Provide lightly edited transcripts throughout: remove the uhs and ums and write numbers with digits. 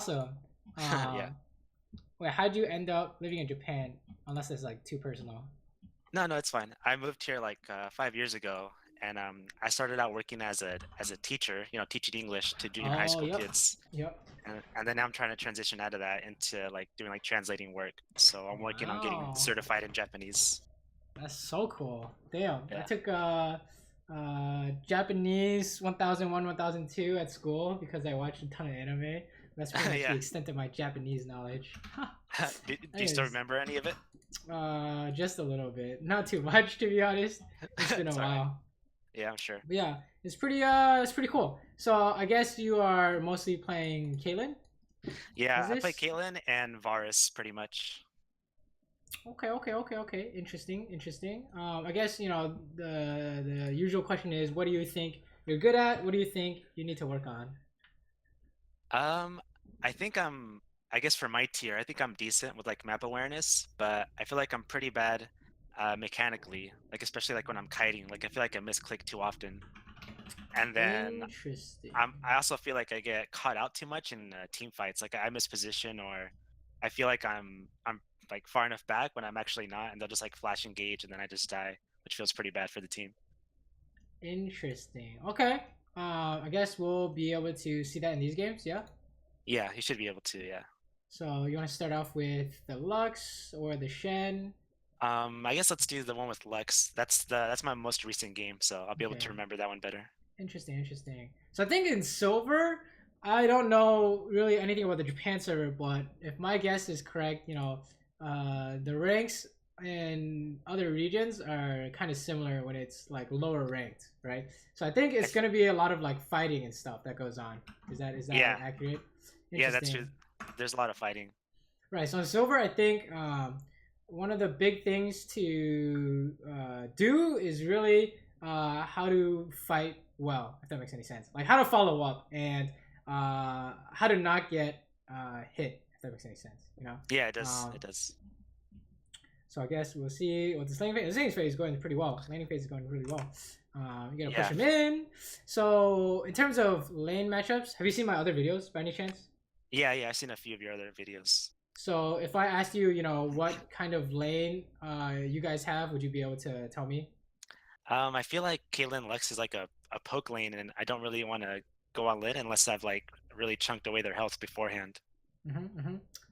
Awesome. Yeah. Um, Wait, how'd you end up living in Japan? Unless it's like too personal. No, no, it's fine. I moved here like 5 years ago, and I started out working as a teacher, teaching English to junior high Oh, school yep, kids, yep. and then now I'm trying to transition out of that into like doing like translating work. So I'm working on getting Wow, certified in Japanese. that's so cool. Damn, I Yeah. took Japanese 1001, 1002 at school because I watched a ton of anime. That's pretty much the Yeah. extent of my Japanese knowledge. Do you still Anyways, remember any of it? just a little bit, not too much to be honest. It's been a It's all right. while. Yeah, I'm sure. But yeah, it's pretty cool. So I guess you are mostly playing Caitlyn. Is Yeah, I play this Caitlyn and Varus pretty much. okay. Interesting, interesting. I guess the usual question is, what do you think you're good at? What do you think you need to work on? Um, I think I guess for my tier, I think I'm decent with like map awareness, but I feel like I'm pretty bad mechanically, like especially like when I'm kiting. Like I feel like I misclick too often. And then Interesting. I also feel like I get caught out too much in team fights. Like I miss position or I feel like I'm like far enough back when I'm actually not, and they'll just like flash engage and then I just die, which feels pretty bad for the team. Interesting. Okay. I guess we'll be able to see that in these games. Yeah. Yeah, you should be able to, yeah. So you want to start off with the Lux or the Shen? I guess let's do the one with Lux. That's my most recent game, so I'll be able to Okay. remember that one better. Interesting, interesting. So I think in silver, I don't know really anything about the Japan server, but if my guess is correct, the ranks in other regions are kind of similar when it's like lower ranked, right? So I think I it's th- gonna be a lot of like fighting and stuff that goes on. Is that yeah, accurate? yeah, that's true. Interesting. There's a lot of fighting. Right. So in silver, I think one of the big things to do is really how to fight well, if that makes any sense. Like how to follow up and how to not get hit, if that makes any sense. Yeah, it does. Um, It does. so I guess we'll see what this landing phase. The landing phase is going pretty well. Landing phase is going really well. You gotta push Yeah, him in. So in terms of lane matchups, have you seen my other videos by any chance? yeah. I've seen a few of your other videos. So if I asked you, what kind of lane you guys have, would you be able to tell me? I feel like Caitlyn Lux is like a poke lane, and I don't really want to go all in unless I've like really chunked away their health beforehand.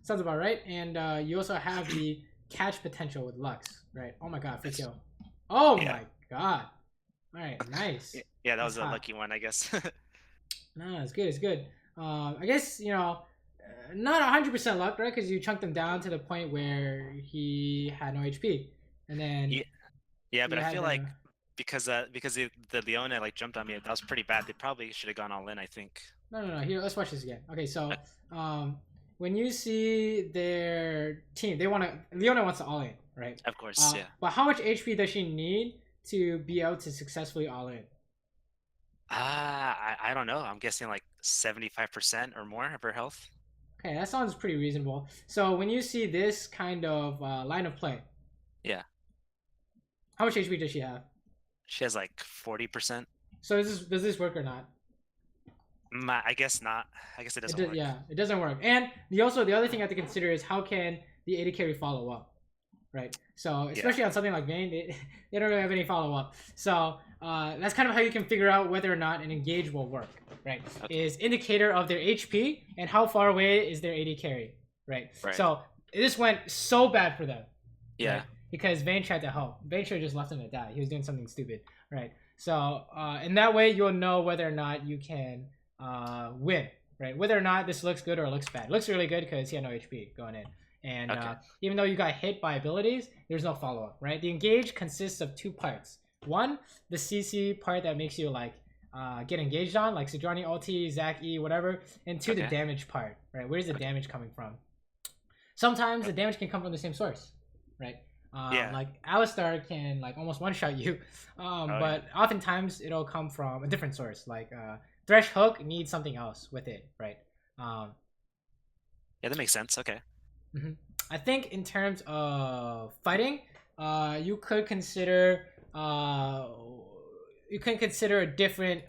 Sounds about right. And you also have the catch potential with Lux, right? Oh my god, free Yes. kill. Oh Yeah. my god. All right, nice. Yeah, that That's was a hot. lucky one, I guess. No, it's good. It's good. I guess not 100% luck, right? Because you chunked him down to the point where he had no HP, and then Yeah, yeah, but you I had feel the like because the Leona like jumped on me, that was pretty bad. They probably should have gone all in, I think. no. Here, let's watch this again. Okay, Uh, so um, when you see their team, they want to. Leona wants to all in, right? of course, yeah. But how much HP does she need to be able to successfully all in? I don't know. I'm guessing like 75% or more of her health. Okay, that sounds pretty reasonable. So when you see this kind of line of play, Yeah. how much HP does she have? She has like 40%. So does this work or not? I guess not. I guess it It doesn't does, work. yeah, it doesn't work. And the other thing I have to consider is how can the AD carry follow up, right? So Yeah. especially on something like Vayne, they don't really have any follow up. So that's kind of how you can figure out whether or not an engage will work, right? Okay. Is indicator of their HP and how far away is their AD carry, right? Right. So this went so bad for them, Yeah. right? Because Vayne tried to help. Vayne should have just left him to die. He was doing something stupid, right? So in that way, you'll know whether or not you can win, right? Whether or not this looks good or looks bad. It looks really good because he had no HP going in. And Okay. even though you got hit by abilities, there's no follow up, right? The engage consists of two parts. One, the CC part that makes you like get engaged on, like Sejuani ulti, Zac E, whatever. And two, the Okay. damage part, right? Where's the Okay. damage coming from? Sometimes the damage can come from the same source, right? Yeah. Like Alistar can like almost one shot you, Oh yeah. but oftentimes it'll come from a different source. Like Thresh Hook needs something else with it, right? Um, Yeah, that makes sense. Okay. mhm. I think in terms of fighting, you could consider uh, you can consider a different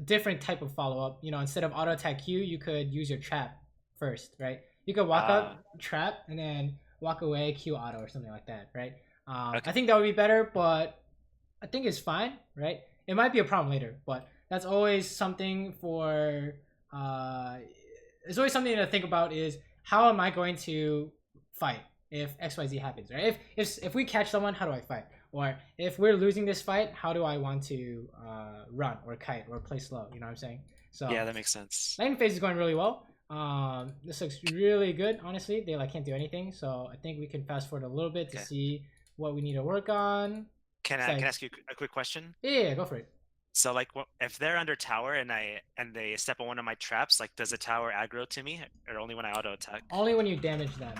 different type of follow-up. You know, instead of auto attack Q, you could use your trap first, right? You could walk up, trap, and then walk away, Q auto or something like that, right? Okay. I think that would be better, but I think it's fine, right? It might be a problem later, but that's always something for. It's always something to think about is how am I going to fight if XYZ happens, right? If we catch someone, how do I fight? Or if we're losing this fight, how do I want to run or kite or play slow? You know what I'm saying? So Yeah, that makes sense. Lightning phase is going really well. This looks really good. Honestly, they like can't do anything, so I think we can fast forward a little bit to see what we need to work on. Can I ask you a quick question? Yeah, go for it. So like, if they're under tower and they step on one of my traps, like, does the tower aggro to me, or only when I auto attack? Only when you damage them,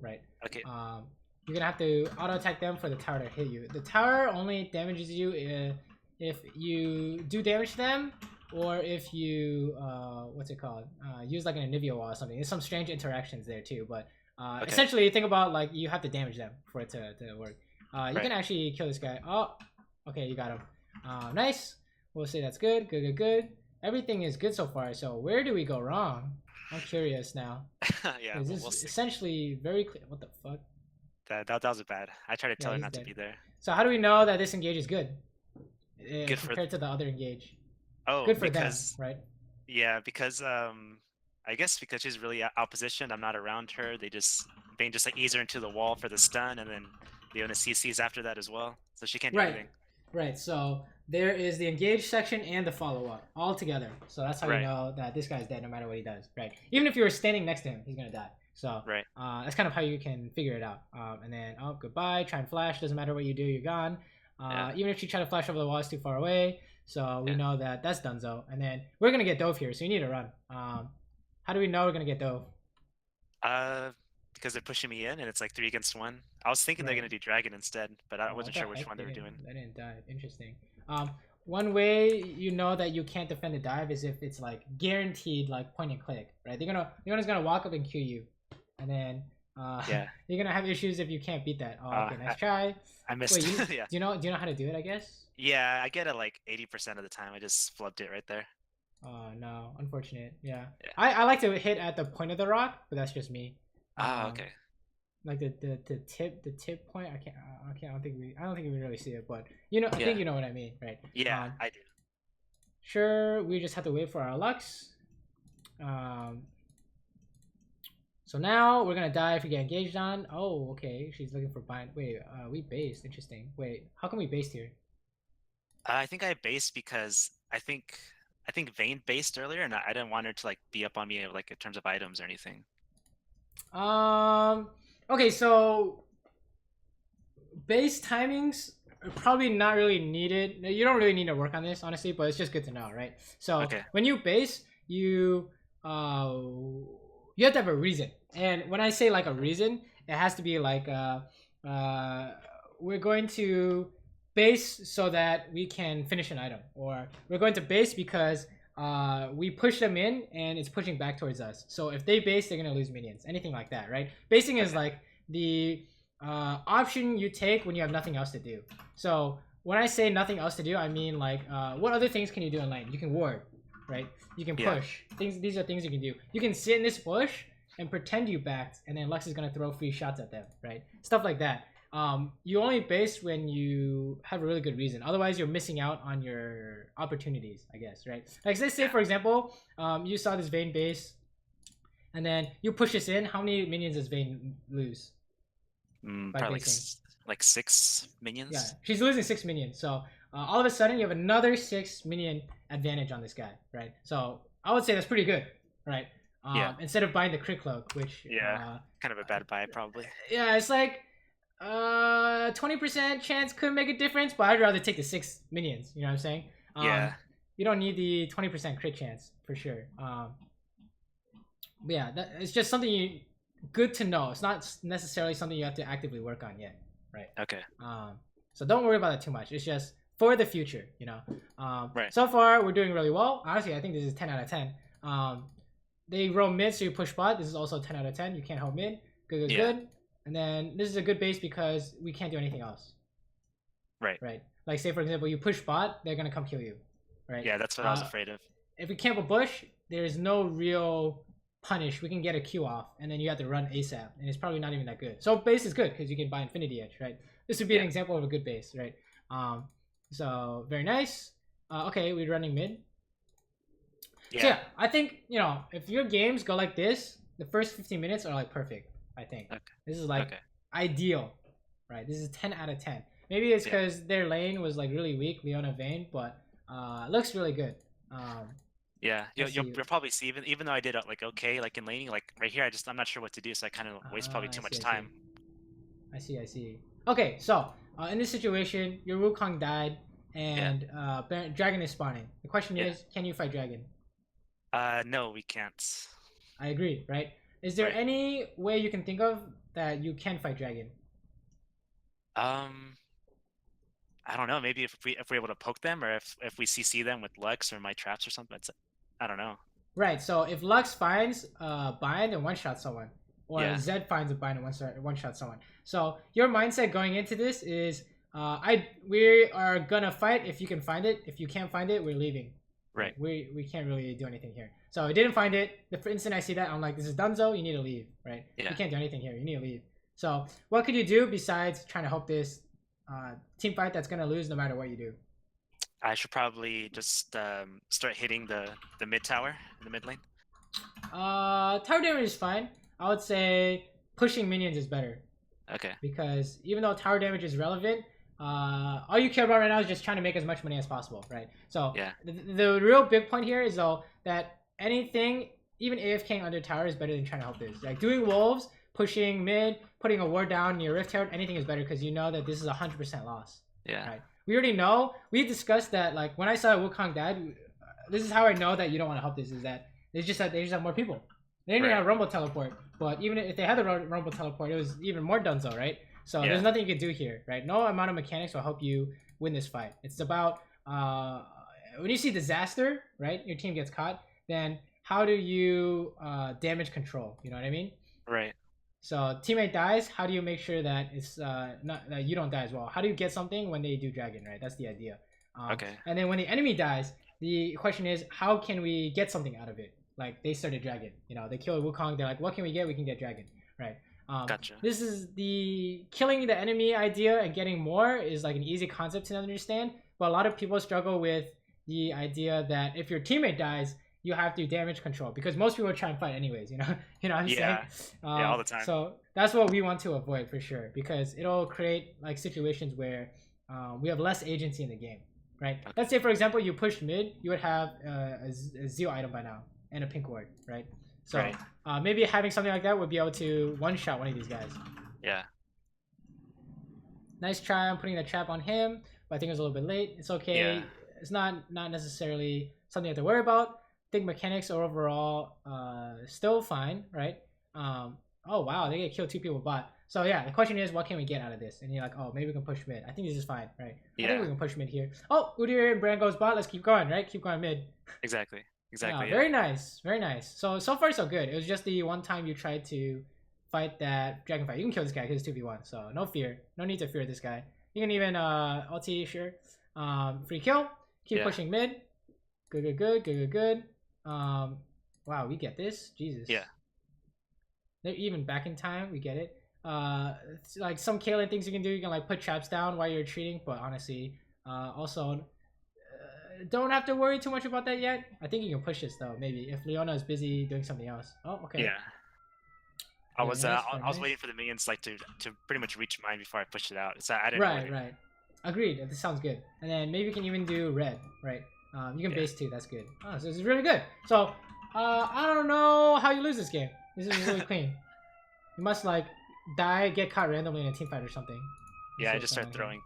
right? Okay. You're gonna have to auto attack them for the tower to hit you. The tower only damages you if you do damage to them, or if you what's it called? Use like an Anivia wall or something. There's some strange interactions there too, but essentially think about like you have to damage them for it to work. You can actually kill this guy. Oh, okay, you got him. Nice. We'll say that's good. Good. Everything is good so far. So where do we go wrong? I'm curious now. Yeah, this we'll is essentially very clear. What the fuck? That was bad. I tried to tell her not to be there. So how do we know that this engage is good? Good compared to the other engage. Oh, good for them, right? Yeah, because I guess because she's really outpositioned, I'm not around her. Vayne just like ease her into the wall for the stun, and then Leona CCs after that as well, so she can't do anything. Right. So there is the engage section and the follow up all together. So that's how you know that this guy's dead no matter what he does. Right. Even if you were standing next to him, he's gonna die. So that's kind of how you can figure it out. And then goodbye. Try and flash. Doesn't matter what you do, you're gone. Even if you try to flash over the wall, it's too far away. So we know that that's donezo. And then we're gonna get dove here, so you need to run. How do we know we're gonna get dove? Because they're pushing me in, and it's like 3 against 1. I was thinking they're gonna do dragon instead, but I wasn't sure which one they were doing. They didn't dive. Interesting. One way you know that you can't defend a dive is if it's like guaranteed like point and click, right? Leona's gonna walk up and Q you, and then you're gonna have issues if you can't beat that. Okay, nice try. I missed. Wait, do you know how to do it? I guess. Yeah, I get it like 80% of the time. I just flubbed it right there. Oh no, unfortunate. Yeah. I like to hit at the point of the rock, but that's just me. Okay. Like the tip point. I don't think we really see it, but you know, I think you know what I mean, right? Yeah, I do. Sure, we just have to wait for our Lux. So now we're gonna die if we get engaged on. Oh, okay. She's looking for bind. Wait, we based. Interesting. Wait, how come we based here? I think I based because I think Vayne based earlier, and I didn't want her to like be up on me like in terms of items or anything. Okay, so base timings are probably not really needed. You don't really need to work on this, honestly, but it's just good to know, right? So when you base, you have to have a reason. And when I say like a reason, it has to be like we're going to base so that we can finish an item, or we're going to base because we push them in and it's pushing back towards us. So if they base, they're gonna lose minions. Anything like that, right? Basing is like the option you take when you have nothing else to do. So when I say nothing else to do, I mean like what other things can you do in lane? You can ward, right? You can push. These are things you can do. You can sit in this bush and pretend you backed, and then Lux is gonna throw free shots at them, right? Stuff like that. You only base when you have a really good reason. Otherwise, you're missing out on your opportunities, I guess, right? Like, let's say, for example, you saw this Vayne base, and then you push this in. How many minions does Vayne lose? Probably like 6 minions. Yeah, she's losing 6 minions. So all of a sudden, you have another 6 minion advantage on this guy, right? So I would say that's pretty good, right? Instead of buying the crit cloak, which kind of a bad buy, probably. Yeah, it's like 20% chance could make a difference, but I'd rather take the 6 minions. You know what I'm saying? You don't need the 20% crit chance for sure. But yeah, it's just something good to know. It's not necessarily something you have to actively work on yet, right? Okay. So don't worry about it too much. It's just for the future, you know. So far we're doing really well. Honestly, I think this is 10 out of 10. They roll mid, so you push bot. This is also 10 out of 10. You can't hold mid. Good. And then this is a good base because we can't do anything else. Right. Like say for example, you push bot, they're gonna come kill you. right? Yeah, that's what I was afraid of. If we camp a bush, there's no real punish. We can get a Q off, and then you have to run ASAP, and it's probably not even that good. So base is good because you can buy Infinity Edge, right? This would be an example of a good base, right? So very nice. Okay, we're running mid. Yeah. So yeah, I think if your games go like this, the first 15 minutes are like perfect. I think this is like ideal, right? This is 10 out of 10. Maybe it's because their lane was like really weak, Leona Vayne, but looks really good. Yeah, you'll probably see even though I did like okay, like in laning, like right here, I'm not sure what to do, so I kind of waste probably too much time. I see. Okay, so in this situation, your Wukong died, and Dragon is spawning. The question is, can you fight Dragon? No, we can't. I agree, right? Is there any way you can think of that you can fight Dragon? I don't know. Maybe if we're able to poke them, or if we CC them with Lux or my traps or something. I don't know. Right. So if Lux finds bind and one shot someone, or Zed finds a bind and one shot someone. So your mindset going into this is, we are gonna fight if you can find it. If you can't find it, we're leaving. Right. We can't really do anything here. So I didn't find it. The instant I see that, I'm like, this is Dunzo. You need to leave. Right. Yeah. You can't do anything here. You need to leave. So what could you do besides trying to hope this team fight that's gonna lose no matter what you do? I should probably just start hitting the mid tower in the mid lane. Tower damage is fine. I would say pushing minions is better. Okay. Because even though tower damage is relevant, all you care about right now is just trying to make as much money as possible, right? So the real big point here is though that anything, even AFKing under tower, is better than trying to help this. Like doing wolves, pushing mid, putting a ward down near Rift Herald, anything is better because you know that this is 100% loss. Yeah. Right. We already know. We discussed that. Like when I saw Wukong dead, this is how I know that you don't want to help this. Is that it's just that they just have more people. They didn't have Rumble teleport, but even if they had the Rumble teleport, it was even more dunzo, right? So there's nothing you can do here, right? No amount of mechanics will help you win this fight. It's about when you see disaster, right? Your team gets caught. Then how do you damage control? You know what I mean? Right. So teammate dies. How do you make sure that it's not that you don't die as well? How do you get something when they do dragon? Right. That's the idea. And then when the enemy dies, the question is, how can we get something out of it? Like they started dragon. They kill Wukong. They're like, what can we get? We can get dragon. Right. Gotcha. This is the killing the enemy idea and getting more is like an easy concept to understand, but a lot of people struggle with the idea that if your teammate dies, you have to damage control because most people try and fight anyways. You know what I'm saying? All the time. So that's what we want to avoid for sure because it'll create like situations where we have less agency in the game, right? Okay. Let's say for example you pushed mid, you would have a Zeo item by now and a pink ward, right? So maybe having something like that would be able to one-shot one of these guys. Yeah. Nice try on putting the trap on him, but I think it was a little bit late. It's okay. Yeah. It's not necessarily something you have to worry about. I think mechanics are overall still fine, right? Oh wow, they get killed 2 people bot. So yeah, the question is, what can we get out of this? And you're like, oh, maybe we can push mid. I think this is fine, right? I think we can push mid here. Oh, Udyr and Brand goes bot. Let's keep going, right? Keep going mid. Exactly. Very nice, very nice. So far so good. It was just the one time you tried to fight that dragon fight. You can kill this guy because it's 2v1, so no fear. No need to fear this guy. You can even ulti, sure. Free kill. Keep pushing mid. Good. Wow, we get this. Jesus. Yeah. They're even back in time. We get it. Like some Caitlyn things you can do. You can like put traps down while you're retreating, but honestly, also don't have to worry too much about that yet. I think you can push this though. Maybe if Leona is busy doing something else. Oh, okay. Yeah. I was waiting for the minions like to pretty much reach mine before I pushed it out. So I didn't. Right. Agreed. This sounds good. And then maybe you can even do red, right? You can base 2. That's good. Oh, so this is really good. So I don't know how you lose this game. This is really clean. You must like die, get caught randomly in a team fight or something. Yeah, I just start throwing.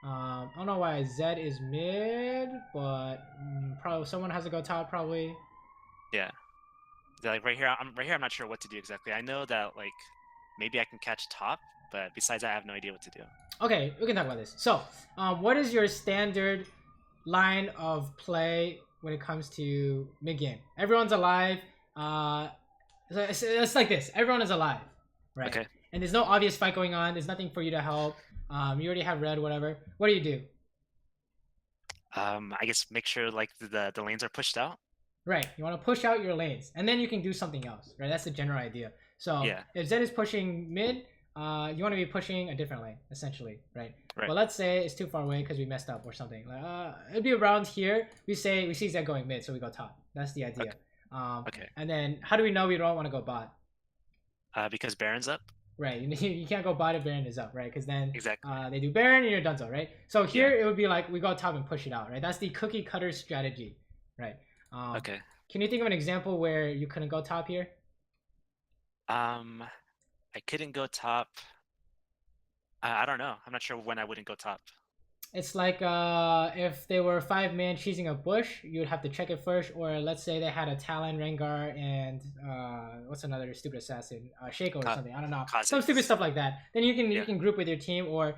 I don't know why Zed is mid, but probably someone has to go top. Probably. Yeah. Like right here, I'm not sure what to do exactly. I know that like maybe I can catch top, but besides that, I have no idea what to do. Okay, we can talk about this. So, what is your standard line of play when it comes to mid game? Everyone's alive. It's like this. Everyone is alive, right? Okay. And there's no obvious fight going on. There's nothing for you to help. You already have red, whatever. What do you do? I guess make sure like the lanes are pushed out. Right. You want to push out your lanes, and then you can do something else. Right. That's the general idea. So Yeah. if Zed is pushing mid, you want to be pushing a different lane, essentially, right? Right. But let's say it's too far away because we messed up or something. Like, it'd be around here. We see Zed going mid, so we go top. That's the idea. Okay. And then how do we know we don't want to go bot? Because Baron's up. Right. You can't go bot if Baron is up, right? Because then Exactly. they do Baron and you're donezo, right? So here Yeah. it would be like we go top and push it out, right? That's the cookie cutter strategy, right? Okay. Can you think of an example where you couldn't go top here? I couldn't go top. I don't know. I'm not sure when I wouldn't go top. It's like if they were 5-man choosing a bush, you would have to check it first. Or let's say they had a Talon, Rengar, and what's another stupid assassin, Shaco or something. I don't know, some stupid stuff like that. Then you can group with your team or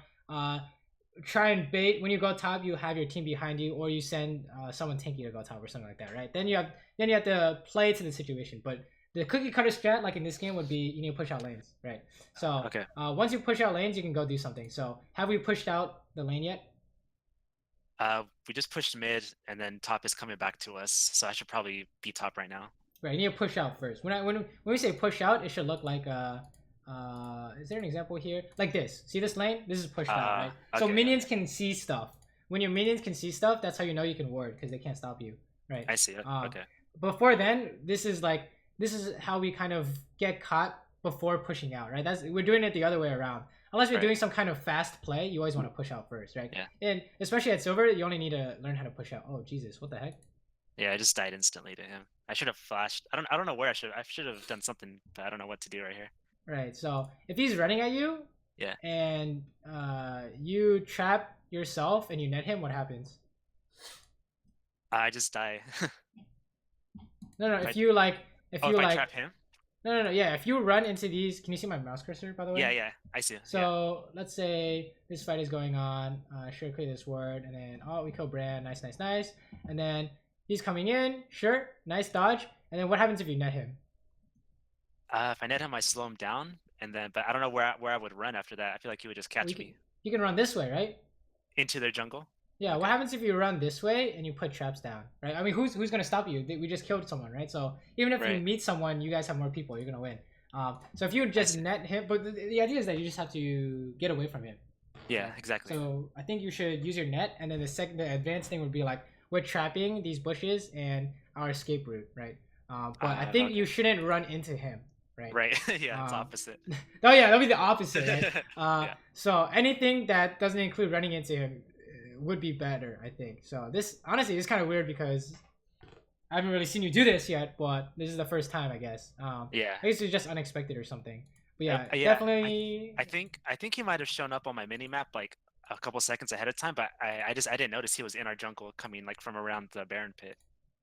try and bait. When you go top, you have your team behind you, or you send someone tanky to go top or something like that, right? Then you have to play to the situation. But the cookie cutter strat, like in this game, would be you need to push out lanes, right? So once you push out lanes, you can go do something. So have we pushed out the lane yet? We just pushed mid, and then top is coming back to us, so I should probably be top right now. Right, you need to push out first. When we say push out, it should look like is there an example here? Like this. See this lane? This is pushed out, right? So minions can see stuff. When your minions can see stuff, that's how you know you can ward because they can't stop you, right? I see. Okay. Before then, this is how we kind of get caught before pushing out, right? We're doing it the other way around. Unless you're doing some kind of fast play, you always want to push out first, right? Yeah. And especially at Silver, you only need to learn how to push out. Oh Jesus, what the heck? Yeah, I just died instantly to him. I should have flashed. I don't know where I should have done something, but I don't know what to do right here. Right. So if he's running at you, yeah, and you trap yourself and you net him, what happens? I just die. No, if you like trap him. No. Yeah, if you run into these, can you see my mouse cursor by the way? Yeah, I see. So let's say this fight is going on. Sure, clear this ward, and then we kill Brand. Nice. And then he's coming in. Sure, nice dodge. And then what happens if you net him? If I net him, I slow him down, and then but I don't know where I would run after that. I feel like he would just catch me. You can run this way, right? Into their jungle. Yeah. Okay. What happens if you run this way and you put traps down, right? I mean, who's gonna stop you? We just killed someone, right? So even if you meet someone, you guys have more people. You're gonna win. So if you just net him, but the idea is that you just have to get away from him. Yeah, exactly. So I think you should use your net, and then the advanced thing would be like we're trapping these bushes and our escape route, right? But I think you shouldn't run into him. Right. Yeah, it's opposite. Oh yeah, that'll be the opposite, right? So anything that doesn't include running into him would be better, I think. So this honestly is kind of weird because I haven't really seen you do this yet, but this is the first time, I guess. Yeah. I guess it's just unexpected or something. But yeah, definitely. I think he might have shown up on my mini map like a couple seconds ahead of time, but I didn't notice he was in our jungle coming like from around the Baron pit.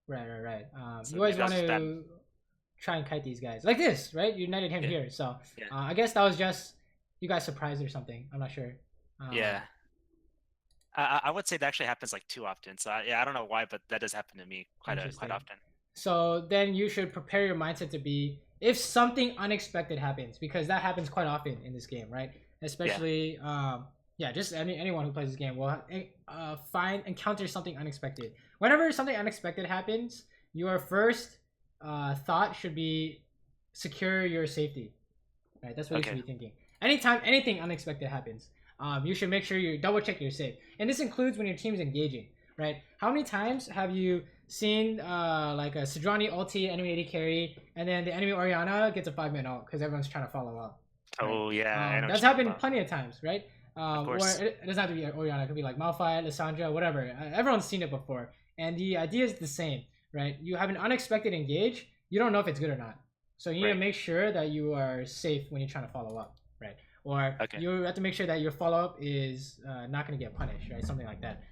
Right. So you always want to try and kite these guys like this, right? You netted him here, so I guess that was just you guys surprised or something. I'm not sure. Yeah. I would say that actually happens like too often. So I don't know why, but that does happen to me quite often. So then you should prepare your mindset to be if something unexpected happens, because that happens quite often in this game, right? Especially just anyone who plays this game will encounter something unexpected. Whenever something unexpected happens, your first thought should be secure your safety, right? That's what you should be thinking. Anytime anything unexpected happens, you should make sure you double check you're safe, and this includes when your team's engaging, right? How many times have you seen like a Sejuani ulti enemy AD carry, and then the enemy Orianna gets a 5-man ult because everyone's trying to follow up? Right? Oh yeah, that's happened plenty of times, right? Of or course. it doesn't have to be Orianna. It could be like Malphite, Lissandra, whatever. Everyone's seen it before, and the idea is the same, right? You have an unexpected engage. You don't know if it's good or not, so you need to make sure that you are safe when you're trying to follow up, right? Or you have to make sure that your follow-up is not going to get punished, right? Something like that.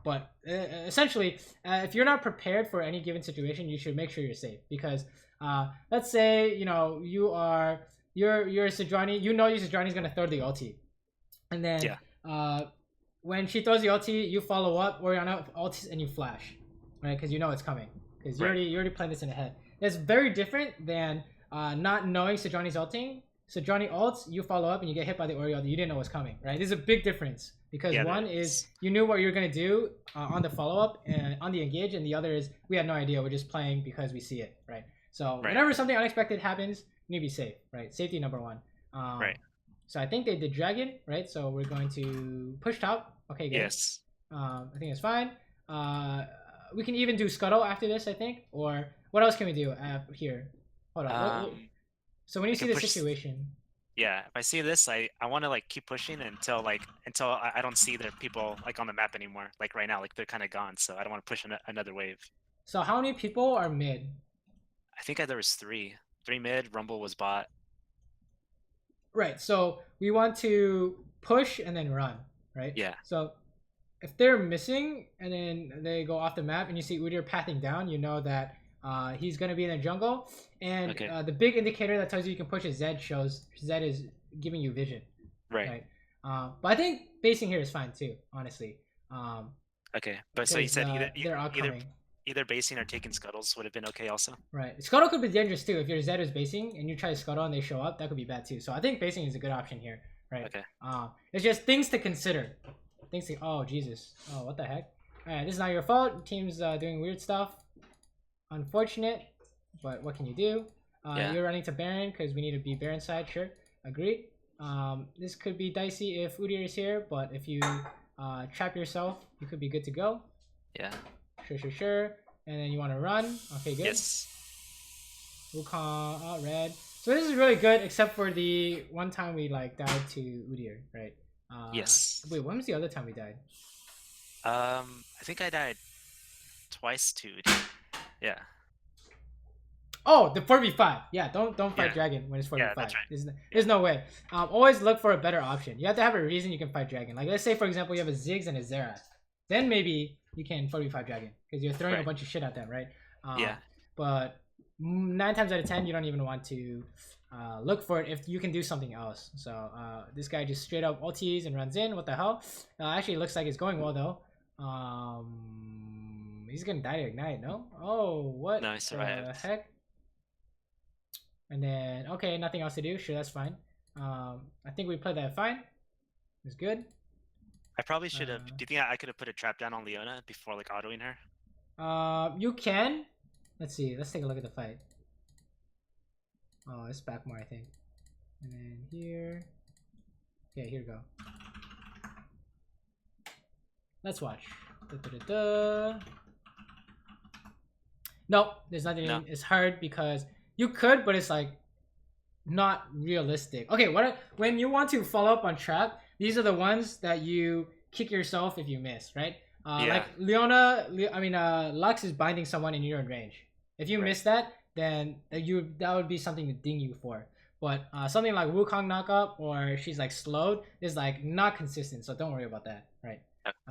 But essentially, if you're not prepared for any given situation, you should make sure you're safe. Because let's say you're Sejuani, your Sejuani is going to throw the ulti, and then when she throws the ulti, you follow up, Orianna ultis, and you flash, right? Because you know it's coming. Because you already planned this in the head. It's very different than not knowing Sejuani's ulting So Johnny ults, you follow up, and you get hit by the Oriole that you didn't know was coming, right? There's a big difference because Yeah, there one is is. you knew what you were gonna do on the follow up and on the engage, and the other is we had no idea. We're just playing because we see it, right? So Right. whenever something unexpected happens, you need to be safe, right? Safety number one. Right. So I think they did dragon, right? So we're going to push top. Okay, good. Yes. I think it's fine. We can even do scuttle after this, I think. Or what else can we do here? Hold on. So when you I see can the push. situation, Yeah, if I see this, I want to like keep pushing until I don't see their people like on the map anymore. Like right now, like they're kind of gone, so I don't want to push another wave. so how many people are mid? I think there was three mid. Rumble was bot. Right. So we want to push and then run, right? Yeah. So if they're missing and then they go off the map and you see Udyr pathing down, you know that he's going to be in the jungle. And Okay. the big indicator that tells you can push is Zed shows Zed is giving you vision. Right. But I think basing here is fine too, honestly. Okay. But so you said they're outcoming. Either basing or taking scuttles would have been okay also. Right. Scuttle could be dangerous too. If your Zed is basing and you try to scuttle and they show up, that could be bad too. So I think basing is a good option here. Right. Okay. It's just things to consider. Things to oh Jesus. Oh what the heck. Alright, this is not your fault. Team's doing weird stuff. Unfortunate, but what can you do? Yeah. You're running to Baron because we need to be Baron side. Sure, agreed. This could be dicey if Udyr is here, but if you trap yourself, you could be good to go. Yeah. Sure. And then you want to run. Okay, good. Yes. Wukong, red. So this is really good, except for the one time we like died to Udyr, right? Yes. Wait, when was the other time we died? I think I died twice to yeah. Oh, the 4v5. Yeah, don't fight dragon when it's 4v5. Yeah, that's right. There's no way. Always look for a better option. You have to have a reason you can fight dragon. Like let's say for example you have a Ziggs and a Xerath. Then maybe you can 4v5 dragon because you're throwing a bunch of shit at them, right? Yeah. But 9 times out of 10 you don't even want to look for it if you can do something else. So this guy just straight up ultis and runs in. What the hell? Actually, it looks like it's going well though. He's gonna die to ignite, no? Oh, what No, I survived. the heck? And then okay, nothing else to do. Sure, that's fine. I think we played that fine. It's good. I probably should have. Do you think I could have put a trap down on Leona before like autoing her? You can. Let's see. Let's take a look at the fight. Oh, it's back more, I think. And then here. Okay, here we go. Let's watch. Nope, there's nothing. No. It's hard because you could, but it's like not realistic. Okay, when you want to follow up on trap, these are the ones that you kick yourself if you miss, right? Like Leona, Lux is binding someone and you're in range. If you miss that, then that would be something to ding you for. But something like Wukong knockup or she's like slowed is like not consistent, so don't worry about that, right?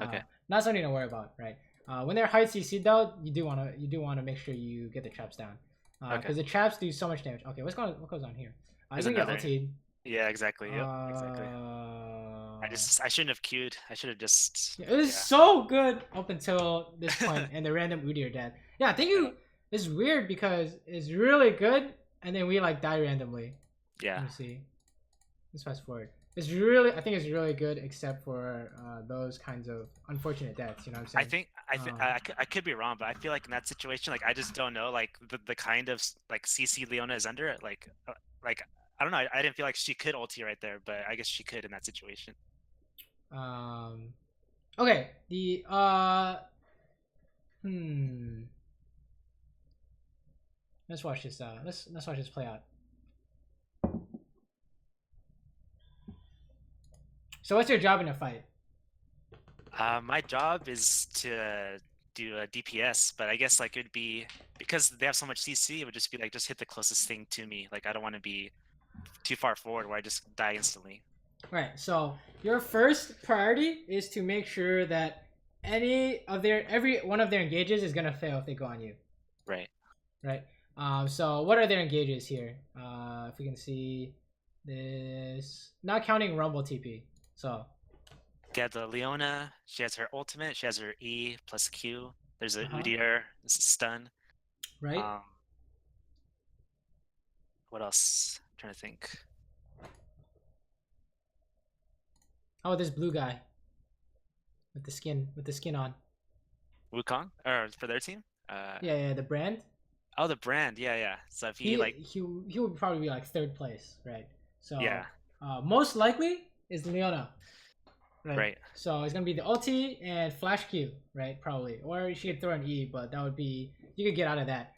Okay. Not something to worry about, right? When they're high CC though, you do want to make sure you get the traps down, because the traps do so much damage. Okay, what goes on here? I think you're ulted. Yeah, exactly. Yep, exactly. I shouldn't have queued. I should have just. It was so good up until this point and the random Udyr death. Yeah, I think it's weird because it's really good and then we like die randomly. Yeah. Let me see. Let's fast forward. I think it's really good except for those kinds of unfortunate deaths. You know what I'm saying? I could be wrong, but I feel like in that situation, like I just don't know, like the kind of like CC Leona is under it, like I don't know. I didn't feel like she could ulti right there, but I guess she could in that situation. Okay. Let's watch this. Let's watch this play out. So what's your job in a fight? My job is to do a DPS, but I guess like it'd be because they have so much CC, it would just be like just hit the closest thing to me. Like I don't want to be too far forward where I just die instantly. Right. So your first priority is to make sure that every one of their engages is gonna fail if they go on you. Right. Right. So what are their engages here? If we can see this, not counting Rumble TP. So. Yeah, the Leona, she has her ultimate. She has her E plus Q. There's a Udyr. This is stun. Right. What else? I'm trying to think. How about this blue guy with the skin on? Wukong or for their team? Yeah, yeah, the brand. Oh, the brand. Yeah, yeah. So if he He like, he would probably be like third place, right? So yeah, most likely is Leona, right? right. So it's gonna be the ulti and flash Q, right? Probably, or she could throw an E, but that would be you could get out of that.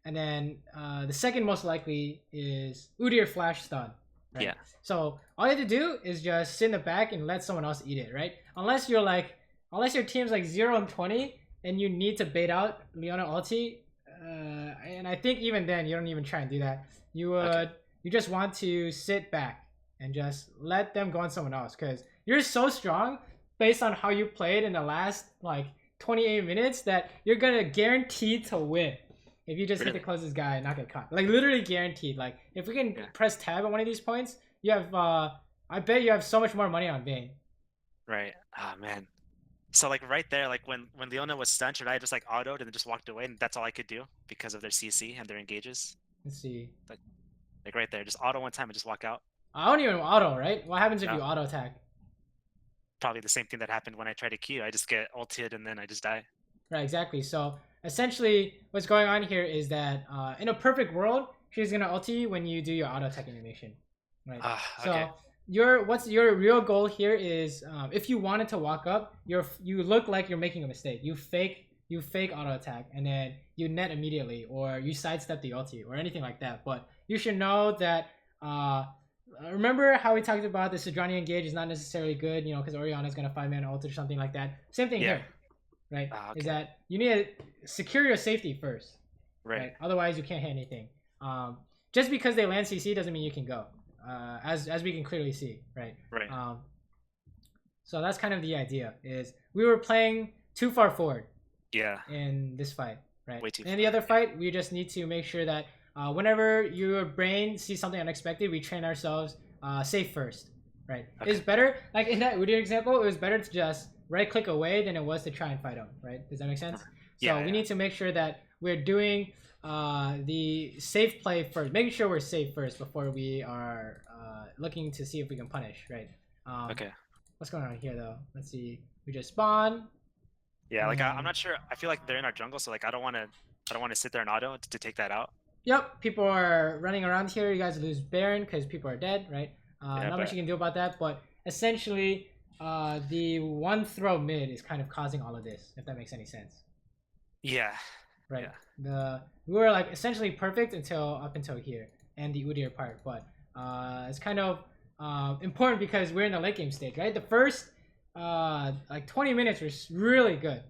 And then the second most likely is Udyr flash stun, right? Yeah. So all you have to do is just sit in the back and let someone else eat it, right? Unless your team's like 0-20 and you need to bait out Leona ulti, and I think even then you don't even try and do that. You would you just want to sit back and just let them go on someone else because you're so strong based on how you played in the last like 28 minutes that you're gonna guarantee to win if you just hit the closest guy and not get caught. Like literally guaranteed. Like if we can press tab at one of these points, you have I bet you have so much more money on Vayne. Right. Oh man. So like right there, like when Leona was stunned, should I just like autoed and then just walked away and that's all I could do because of their CC and their engages? Let's see. Like right there, just auto one time and just walk out. I don't even auto, right? What happens if you auto attack? Probably the same thing that happened when I tried to Q. I just get ulted and then I just die. Right, exactly. So essentially, what's going on here is that in a perfect world, she's gonna ulti when you do your auto attack animation, right? Okay. So what's your real goal here is if you wanted to walk up, you look like you're making a mistake. You fake auto attack and then you net immediately, or you sidestep the ulti or anything like that. But you should know that. Remember how we talked about the Sedrani engage is not necessarily good, you know, because Orianna's gonna 5-man ult or something like that. Same thing here, right? Is that you need to secure your safety first, right? Otherwise, you can't hit anything. Just because they land CC doesn't mean you can go, as we can clearly see, right? Right. So that's kind of the idea. Is we were playing too far forward. Yeah. In this fight, right? Way too in the other fight, we just need to make sure that. Whenever your brain sees something unexpected, we train ourselves safe first, right? It's better, like in that Udyr example, it was better to just right click away than it was to try and fight him, right? Does that make sense? So we need to make sure that we're doing the safe play first, making sure we're safe first before we are looking to see if we can punish, right? What's going on here though? Let's see. We just spawn. Yeah, like I'm not sure. I feel like they're in our jungle, so like I don't want to sit there and auto to take that out. Yep, people are running around here. You guys lose Baron because people are dead, right? Not much you can do about that, but essentially, the one throw mid is kind of causing all of this, if that makes any sense. Yeah. Right. Yeah. We were like essentially perfect up until here and the Udyr part, but it's kind of important because we're in the late game stage, right? The first like 20 minutes was really good,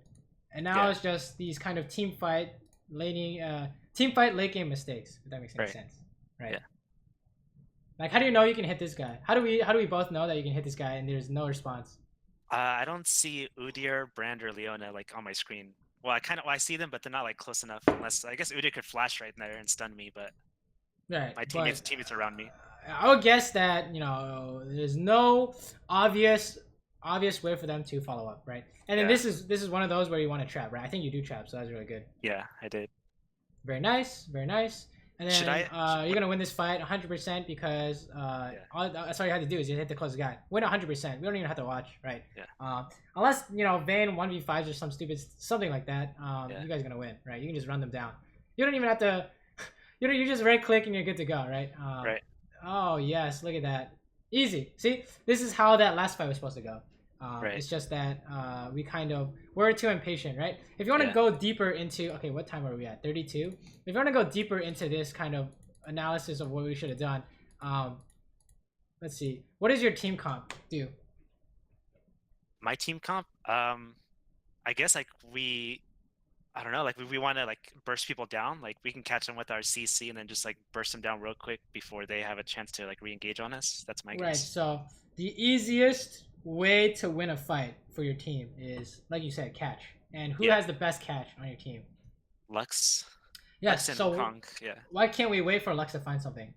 and now it's just these kind of team fight late game mistakes, if that makes any sense, right? Yeah. Like, how do you know you can hit this guy? How do we both know that you can hit this guy and there's no response? I don't see Udyr, Brand, or Leona like on my screen. Well, I see them, but they're not like close enough. Unless I guess Udyr could flash right there and stun me, but my teammates around me. I would guess that there's no obvious way for them to follow up, right? And then this is one of those where you want to trap, right? I think you do trap, so that's really good. Yeah, I did. Very nice, very nice. And then you're gonna win this fight 100% because that's all you have to do is you hit the closest guy. Win 100%. We don't even have to watch, right? Yeah. Unless Vayne 1v5s or some stupid something like that, you guys are gonna win, right? You can just run them down. You don't even have to. You just right click and you're good to go, right? Right. Oh yes, look at that. Easy. See, this is how that last fight was supposed to go. It's just that we're too impatient, right? If you want to go deeper into, okay, what time are we at? 32? If you want to go deeper into this kind of analysis of what we should have done, let's see. What does your team comp do? My team comp? I guess like I don't know, like we want to like burst people down. Like we can catch them with our CC and then just like burst them down real quick before they have a chance to like re-engage on us. That's my guess. Right, so the easiest way to win a fight for your team is, like you said, catch. And who has the best catch on your team? Lux. Yes. Lux so Wukong. Why can't we wait for Lux to find something?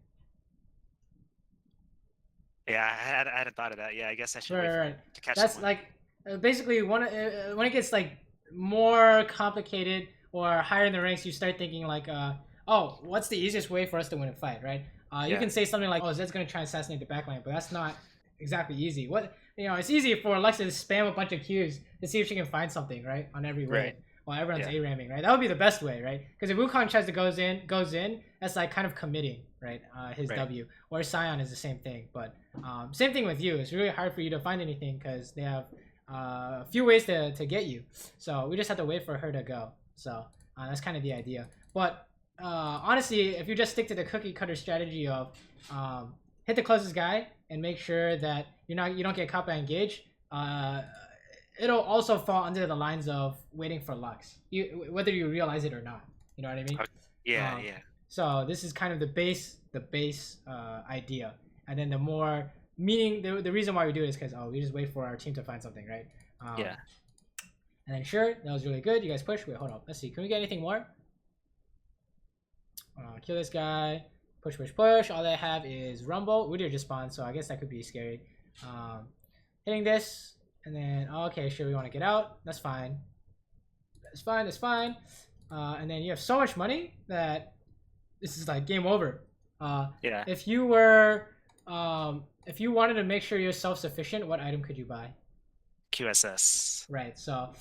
Yeah, I hadn't thought of that. Yeah, I guess I should wait to catch. That's someone. Like basically when it gets like more complicated or higher in the ranks, you start thinking like, oh, what's the easiest way for us to win a fight, right? You can say something like, oh, Zed's gonna try and assassinate the backline, but that's not exactly easy. you know, it's easy for Alexa to spam a bunch of Qs to see if she can find something, right, on every wave. Right. While everyone's Yeah. A-ramming, right? That would be the best way, right? Because if Wukong tries to goes in, that's like kind of committing, right? His Right. W. Or Scion is the same thing, but same thing with you. It's really hard for you to find anything because they have a few ways to get you. So we just have to wait for her to go. So that's kind of the idea. But honestly, if you just stick to the cookie cutter strategy of hit the closest guy and make sure that you don't get caught by engage. It'll also fall under the lines of waiting for Lux, whether you realize it or not. You know what I mean? Yeah, yeah. So this is kind of the base idea, and then the more meaning, the reason why we do it is because we just wait for our team to find something, right? Yeah. And then sure, that was really good. You guys push. Wait, hold up. Let's see. Can we get anything more? Kill this guy. Push, push, push. All they have is Rumble. Udyr just spawned, so I guess that could be scary. Hitting this. And then, okay, sure, we want to get out. That's fine. That's fine, that's fine. And then you have so much money that this is like game over. Yeah. If you wanted to make sure you're self-sufficient, what item could you buy? QSS. Right, so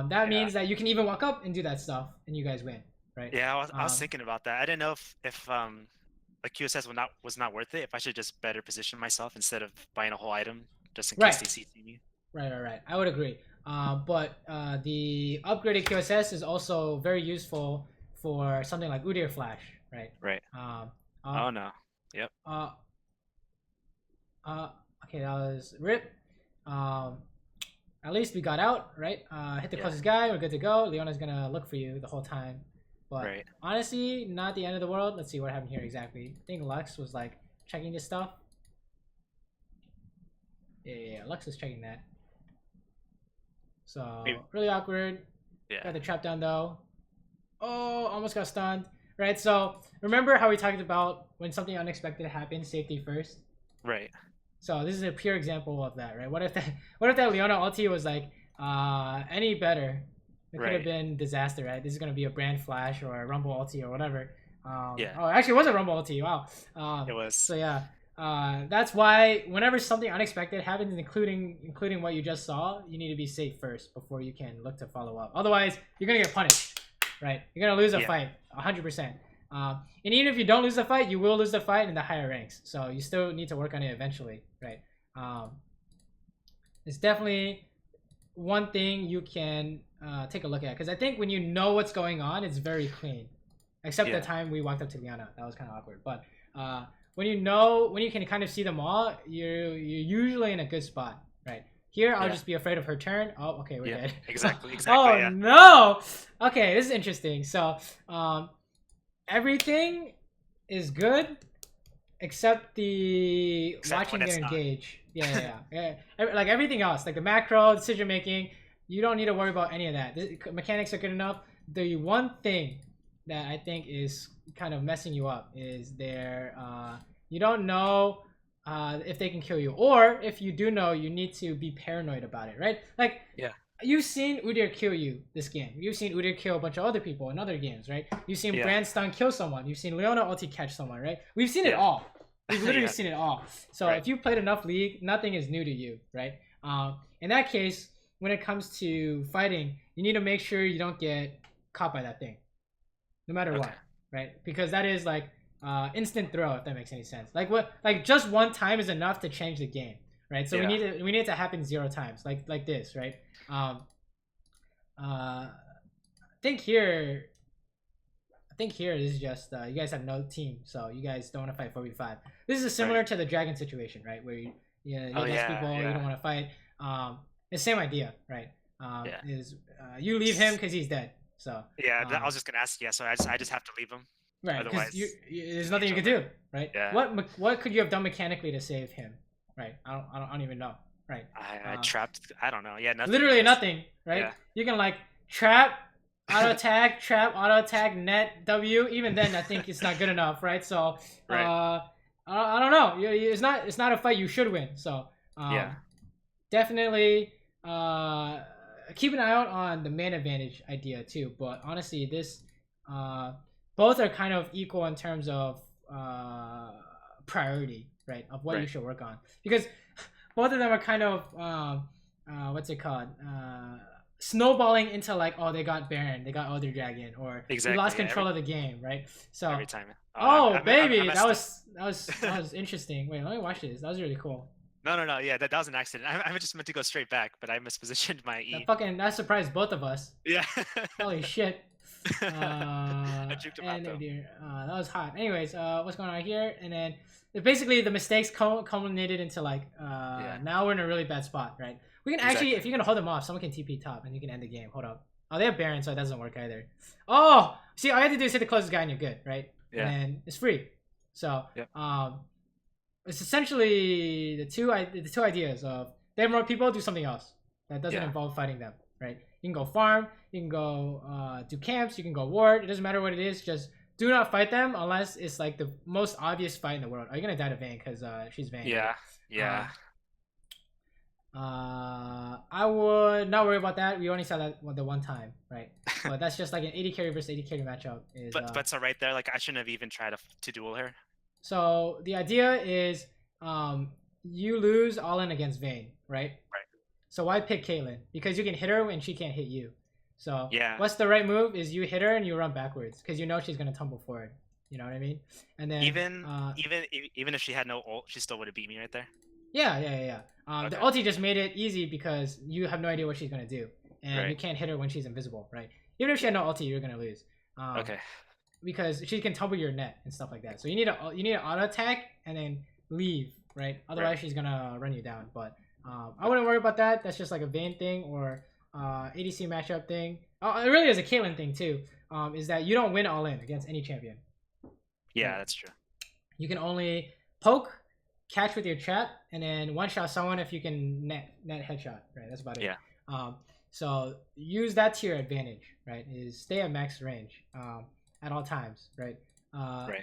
that means that you can even walk up and do that stuff, and you guys win, right? Yeah, I was thinking about that. I didn't know if like QSS was not worth it. If I should just better position myself instead of buying a whole item just in case they CC me. Right. I would agree. But the upgraded QSS is also very useful for something like Udyr Flash, right? Right. Oh no. Yep. Okay, that was RIP. At least we got out, right? Hit the closest guy, we're good to go. Leona's gonna look for you the whole time. But honestly, not the end of the world. Let's see what happened here exactly. I think Lux was like checking this stuff. Yeah, Lux is checking that. So really awkward. Got the trap down though. Oh, almost got stunned. Right, so remember how we talked about when something unexpected happens, safety first? Right. So this is a pure example of that, right? What if that Leona ulti was like any better? It could have been disaster, right? This is gonna be a brand flash or a rumble ulti or whatever. Oh, actually, it was a rumble ulti. Wow. It was. So yeah. That's why whenever something unexpected happens, including what you just saw, you need to be safe first before you can look to follow up. Otherwise, you're gonna get punished, right? You're gonna lose a fight, 100%. And even if you don't lose the fight, you will lose the fight in the higher ranks. So you still need to work on it eventually, right? It's definitely one thing you can take a look at, because I think when you know what's going on, it's very clean. Except the time we walked up to Liana, that was kind of awkward, but. When you can kind of see them all, you're usually in a good spot, right? Here, I'll just be afraid of her turn. Oh, okay, we're dead. Exactly. Oh no! Okay, this is interesting. So, everything is good except the watching their engage. Yeah. Like everything else, like the macro decision making, you don't need to worry about any of that. The mechanics are good enough. The one thing that I think is kind of messing you up is you don't know if they can kill you, or if you do know, you need to be paranoid about it, right? Like you've seen Udyr kill you this game. You've seen Udyr kill a bunch of other people in other games, right? You've seen Brand Stun kill someone. You've seen Leona ulti catch someone, right? We've seen it all. We've literally seen it all. So if you played enough League, nothing is new to you, right? In that case, when it comes to fighting, you need to make sure you don't get caught by that thing. No matter what, right? Because that is like instant throw, if that makes any sense. Like just one time is enough to change the game, right? So we need it to happen 0 times, like this, right? I think here this is just you guys have no team, so you guys don't want to fight 4v5. This is similar to the dragon situation, right? Where you against people you don't want to fight. It's the same idea, right? You leave him because he's dead. So I was just gonna ask. So I just have to leave him. Right, because there's nothing you can do, right? What could you have done mechanically to save him? Right, I don't even know. Right. I trapped. I don't know. Nothing. Literally nothing. Right. You can like trap, auto attack, net W. Even then, I think it's not good enough, right? So I don't know. It's not a fight you should win. So definitely keep an eye out on the man advantage idea too. But honestly, this both are kind of equal in terms of priority, right? Of what you should work on. Because both of them are kind of what's it called? Snowballing into like, oh, they got Baron, they got Elder Dragon, or we lost Exactly. control of the game, right? So Every time. oh I baby, messed up. that was interesting. Wait, let me watch this. That was really cool. No. Yeah, that was an accident. I just meant to go straight back, but I mispositioned my E. That surprised both of us. Yeah. Holy shit. I juked him out And though. that was hot. Anyways, what's going on here? And then basically the mistakes culminated into like now we're in a really bad spot, right? We can actually, if you're gonna hold them off, someone can TP top and you can end the game. Hold up. Oh, they have Baron, so it doesn't work either. Oh, see, all you have to do is hit the closest guy and you're good, right? Yeah. And it's free. So Yep. it's essentially the two ideas of they have more people, do something else that doesn't involve fighting them, right? You can go farm, you can go do camps, you can go ward. It doesn't matter what it is, just do not fight them unless it's like the most obvious fight in the world. Are you gonna die to Vayne because she's Vayne? Yeah. Right? Yeah. I would not worry about that. We only saw that the one time, right? But that's just like an 80 carry versus 80 carry matchup. But so right there, like I shouldn't have even tried to duel her. So the idea is, you lose all in against Vayne, right? Right. So why pick Caitlyn? Because you can hit her when she can't hit you. So yeah, what's the right move? Is you hit her and you run backwards because you know she's gonna tumble forward. You know what I mean? And then even if she had no ult, she still would have beat me right there. Yeah. Okay. The ulti just made it easy because you have no idea what she's gonna do, and Right. you can't hit her when she's invisible, right? Even if she had no ulti, you're gonna lose. Okay. Because she can tumble your net and stuff like that. So you need an auto attack and then leave, right? Otherwise, she's gonna run you down. But I wouldn't worry about that. That's just like a Vayne thing or ADC matchup thing. It really is a Caitlyn thing too. Is that you don't win all in against any champion. Yeah, Right? that's true. You can only poke, catch with your trap, and then one shot someone if you can net headshot. Right, that's about it. Yeah. So use that to your advantage. Right, is stay at max range at all times. Right.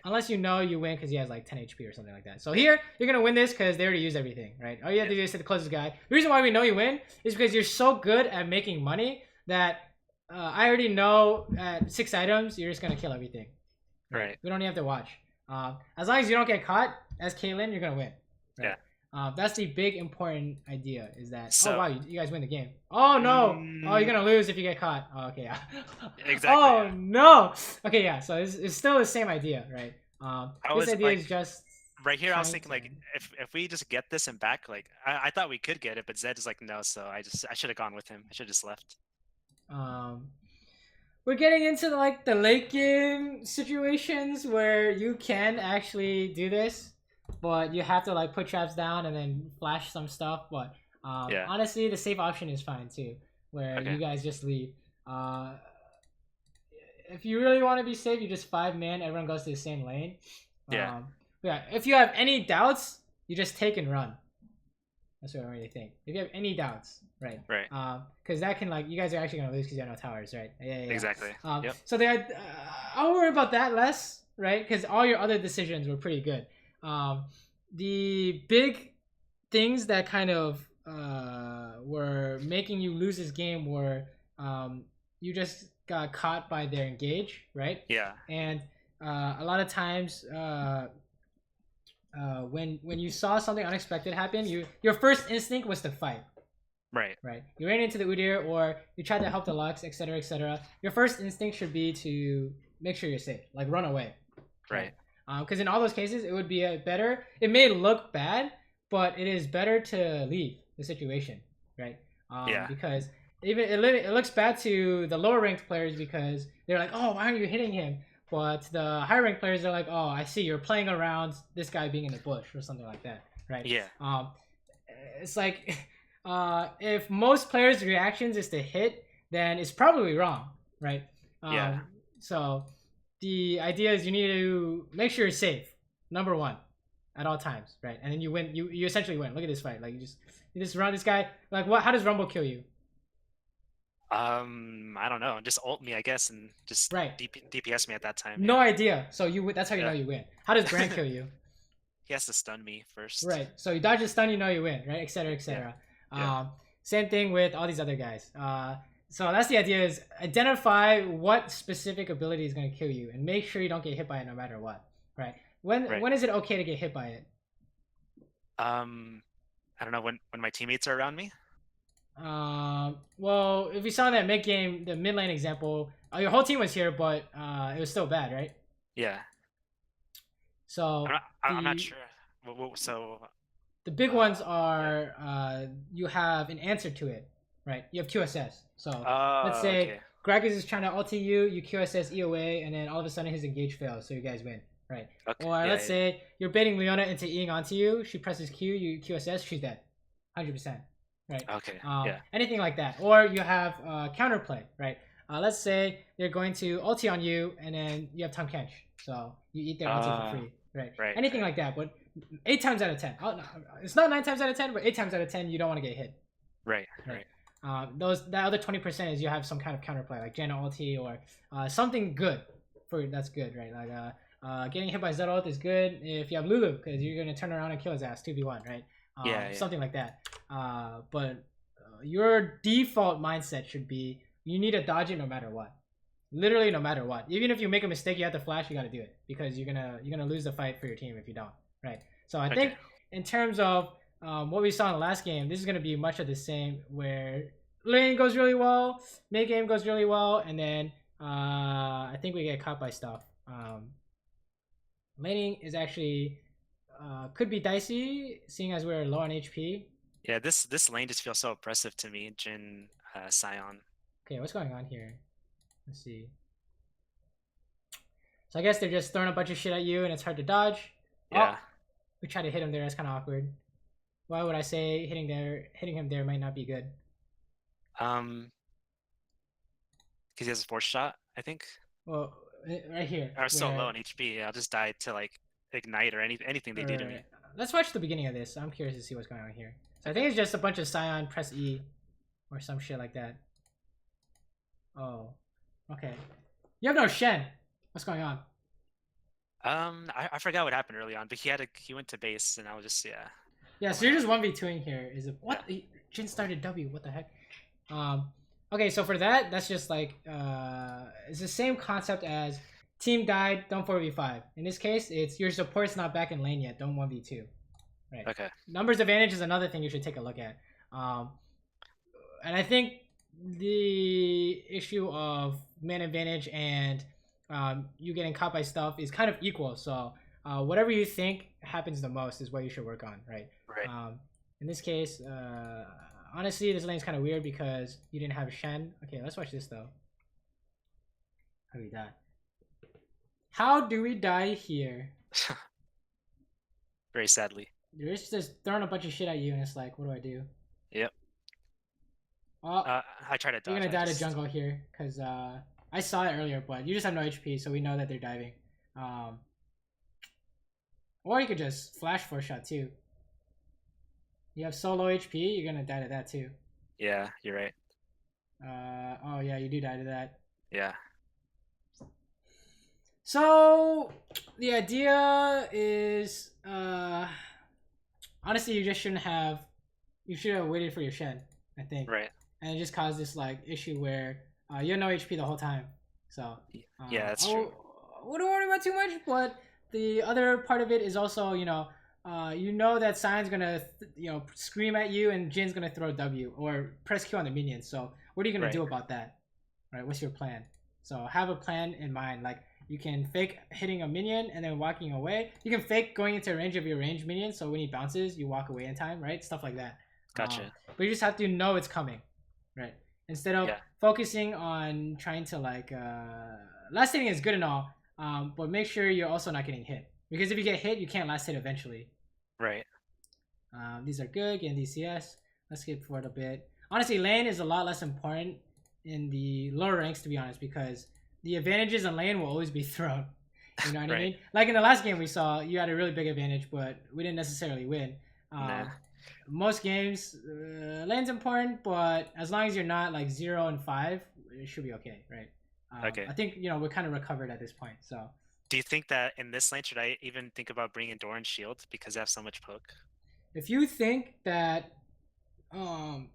Unless you know you win because he has like 10 HP or something like that. So here you're gonna win this because they already used everything. Right. All you have to do is hit the closest guy. The reason why we know you win is because you're so good at making money that I already know at 6 items you're just gonna kill everything. Right. We don't even have to watch. As long as you don't get caught as Caitlyn, you're gonna win. Right? Yeah. That's the big important idea. Is that So, oh wow, you guys win the game. Oh no. Oh, you're gonna lose if you get caught. Oh, okay, yeah. Exactly. Oh no. Okay, yeah. So it's still the same idea, right? This idea is just right here. I was thinking like if we just get this and back, like I thought we could get it, but Zed is like no. So I should have gone with him. I should have just left. We're getting into like the late game situations where you can actually do this, but you have to like put traps down and then flash some stuff. But honestly, the safe option is fine too, where you guys just leave. If you really want to be safe, you just 5-man. Everyone goes to the same lane. Yeah. If you have any doubts, you just take and run. That's what I really think. If you have any doubts, right? Right. Because that can like you guys are actually gonna lose because you have no towers, right? Yeah. Exactly. Yep. So I'll worry about that less, right? Because all your other decisions were pretty good. The big things that kind of were making you lose this game were you just got caught by their engage, right? Yeah. And a lot of times when you saw something unexpected happen, your first instinct was to fight. Right. You ran into the Udyr or you tried to help the Lux, etc., etc. Your first instinct should be to make sure you're safe, like run away. Right. Because in all those cases, it would be better. It may look bad, but it is better to leave the situation, right? Because even it looks bad to the lower ranked players because they're like, oh, why aren't you hitting him? But the higher ranked players are like, oh, I see you're playing around this guy being in the bush or something like that, right? Yeah. It's like if most players' reactions is to hit, then it's probably wrong, right? So the idea is you need to make sure you're safe, number one, at all times, right? And then you win. You essentially win. Look at this fight. Like you just run this guy. Like what? How does Rumble kill you? I don't know. Just ult me, I guess, and just DPS me at that time. No idea. So that's how you know you win. How does Brand kill you? He has to stun me first. Right. So you dodge a stun, you know you win, right? Etc. Etc. Same thing with all these other guys. So that's the idea: is identify what specific ability is going to kill you, and make sure you don't get hit by it no matter what. Right. When is it okay to get hit by it? I I don't know when my teammates are around me. Well, if you saw that mid game, the mid lane example, your whole team was here, but it was still bad, right? Yeah, So I'm not the sure. So the big ones yeah. are you have an answer to it, right? You have QSS. So let's Oh, say okay. Gragas is trying to ulti you, you QSS EOA, and then all of a sudden his engage fails, so you guys win, right? Okay. Or Yeah, let's yeah. say you're baiting Leona into Eing onto you, she presses Q, you QSS, she's dead, 100%, right? Okay. Yeah. Anything like that. Or you have counterplay, right? Let's say they're going to ulti on you, and then you have time catch, so you eat their ulti for free, right? Right, Anything right. like that, but 8 times out of 10. Oh, no, it's not 9 times out of 10, but 8 times out of 10, you don't want to get hit. Right, Right. right. That other 20% is you have some kind of counterplay like Janna ulti or something good for that's good, right? Like getting hit by Zed ult is good if you have Lulu because you're gonna turn around and kill his ass 2v1, right? Yeah, yeah. Something like that. But your default mindset should be you need to dodge it no matter what. Literally no matter what. Even if you make a mistake, you have to flash. You got to do it because you're gonna lose the fight for your team if you don't, right? So I Okay. think in terms of what we saw in the last game, this is gonna be much of the same. Where lane goes really well, mid game goes really well, and then I think we get caught by stuff. Laning is actually could be dicey, seeing as we're low on HP. Yeah, this lane just feels so oppressive to me, Jin, Sion. Okay, what's going on here? Let's see. So I guess they're just throwing a bunch of shit at you, and it's hard to dodge. Oh, Yeah. we tried to hit him there. That's kind of awkward. Why would I say hitting him there might not be good? Um, because he has a force shot, I think. Well, right here, I was so low where on HP, I'll just die to like ignite or anything they do to me. let's watch the beginning of this. I'm curious to see what's going on here. So I Okay. think it's just a bunch of Scion press E or some shit like that. Oh, okay. You have no Shen. What's going on? I forgot what happened early on, but he went to base, and I was just Yeah, oh so my you're god. just 1v2ing here. Is it Yeah. what? Jin started W. What the heck? Um, okay, so for that, that's just like it's the same concept as team died, don't 4v5. In this case, it's your support's not back in lane yet, don't 1v2. Right. Okay. Numbers advantage is another thing you should take a look at. Um, and I think the issue of man advantage and you getting caught by stuff is kind of equal. So whatever you think happens the most is what you should work on, right? Right. In this case, honestly, this lane's kind of weird because you didn't have Shen. Okay, let's watch this though. How do we die? How do we die here? Very sadly. They're just throwing a bunch of shit at you, and it's like, what do I do? Yep. Oh, I try to you're dodge. gonna die to jungle here because I saw it earlier, but you just have no HP, so we know that they're diving. Um, or you could just flash for a shot too. You have so low HP, you're gonna die to that too. Yeah, you're right. Oh yeah, you do die to that. Yeah. So the idea is, honestly, you just shouldn't have. You should have waited for your Shen, I think, Right. and it just caused this like issue where you had no HP the whole time. So Yeah, that's I true. wouldn't worry about too much. But the other part of it is also, you know that Sion's gonna, scream at you, and Jin's gonna throw W or press Q on the minions. So what are you gonna Right. do about that? Right? What's your plan? So have a plan in mind. Like you can fake hitting a minion and then walking away. You can fake going into range of your range minion, so when he bounces, you walk away in time, right? Stuff like that. Gotcha. But you just have to know it's coming, right? Instead of Yeah. focusing on trying to like last hitting is good and all, but make sure you're also not getting hit because if you get hit, you can't last hit eventually. Right. These are good. Getting DCS. Let's skip forward a bit. Honestly, lane is a lot less important in the lower ranks, to be honest, because the advantages in lane will always be thrown. You know what I Right. mean? Like in the last game we saw, you had a really big advantage, but we didn't necessarily win. Nah. Most games, lane's important, but as long as you're not like 0-5, it should be okay, right? Okay. I think we're kind of recovered at this point. So Do you think that in this lane should I even think about bringing Doran's shield because they have so much poke? if you think that um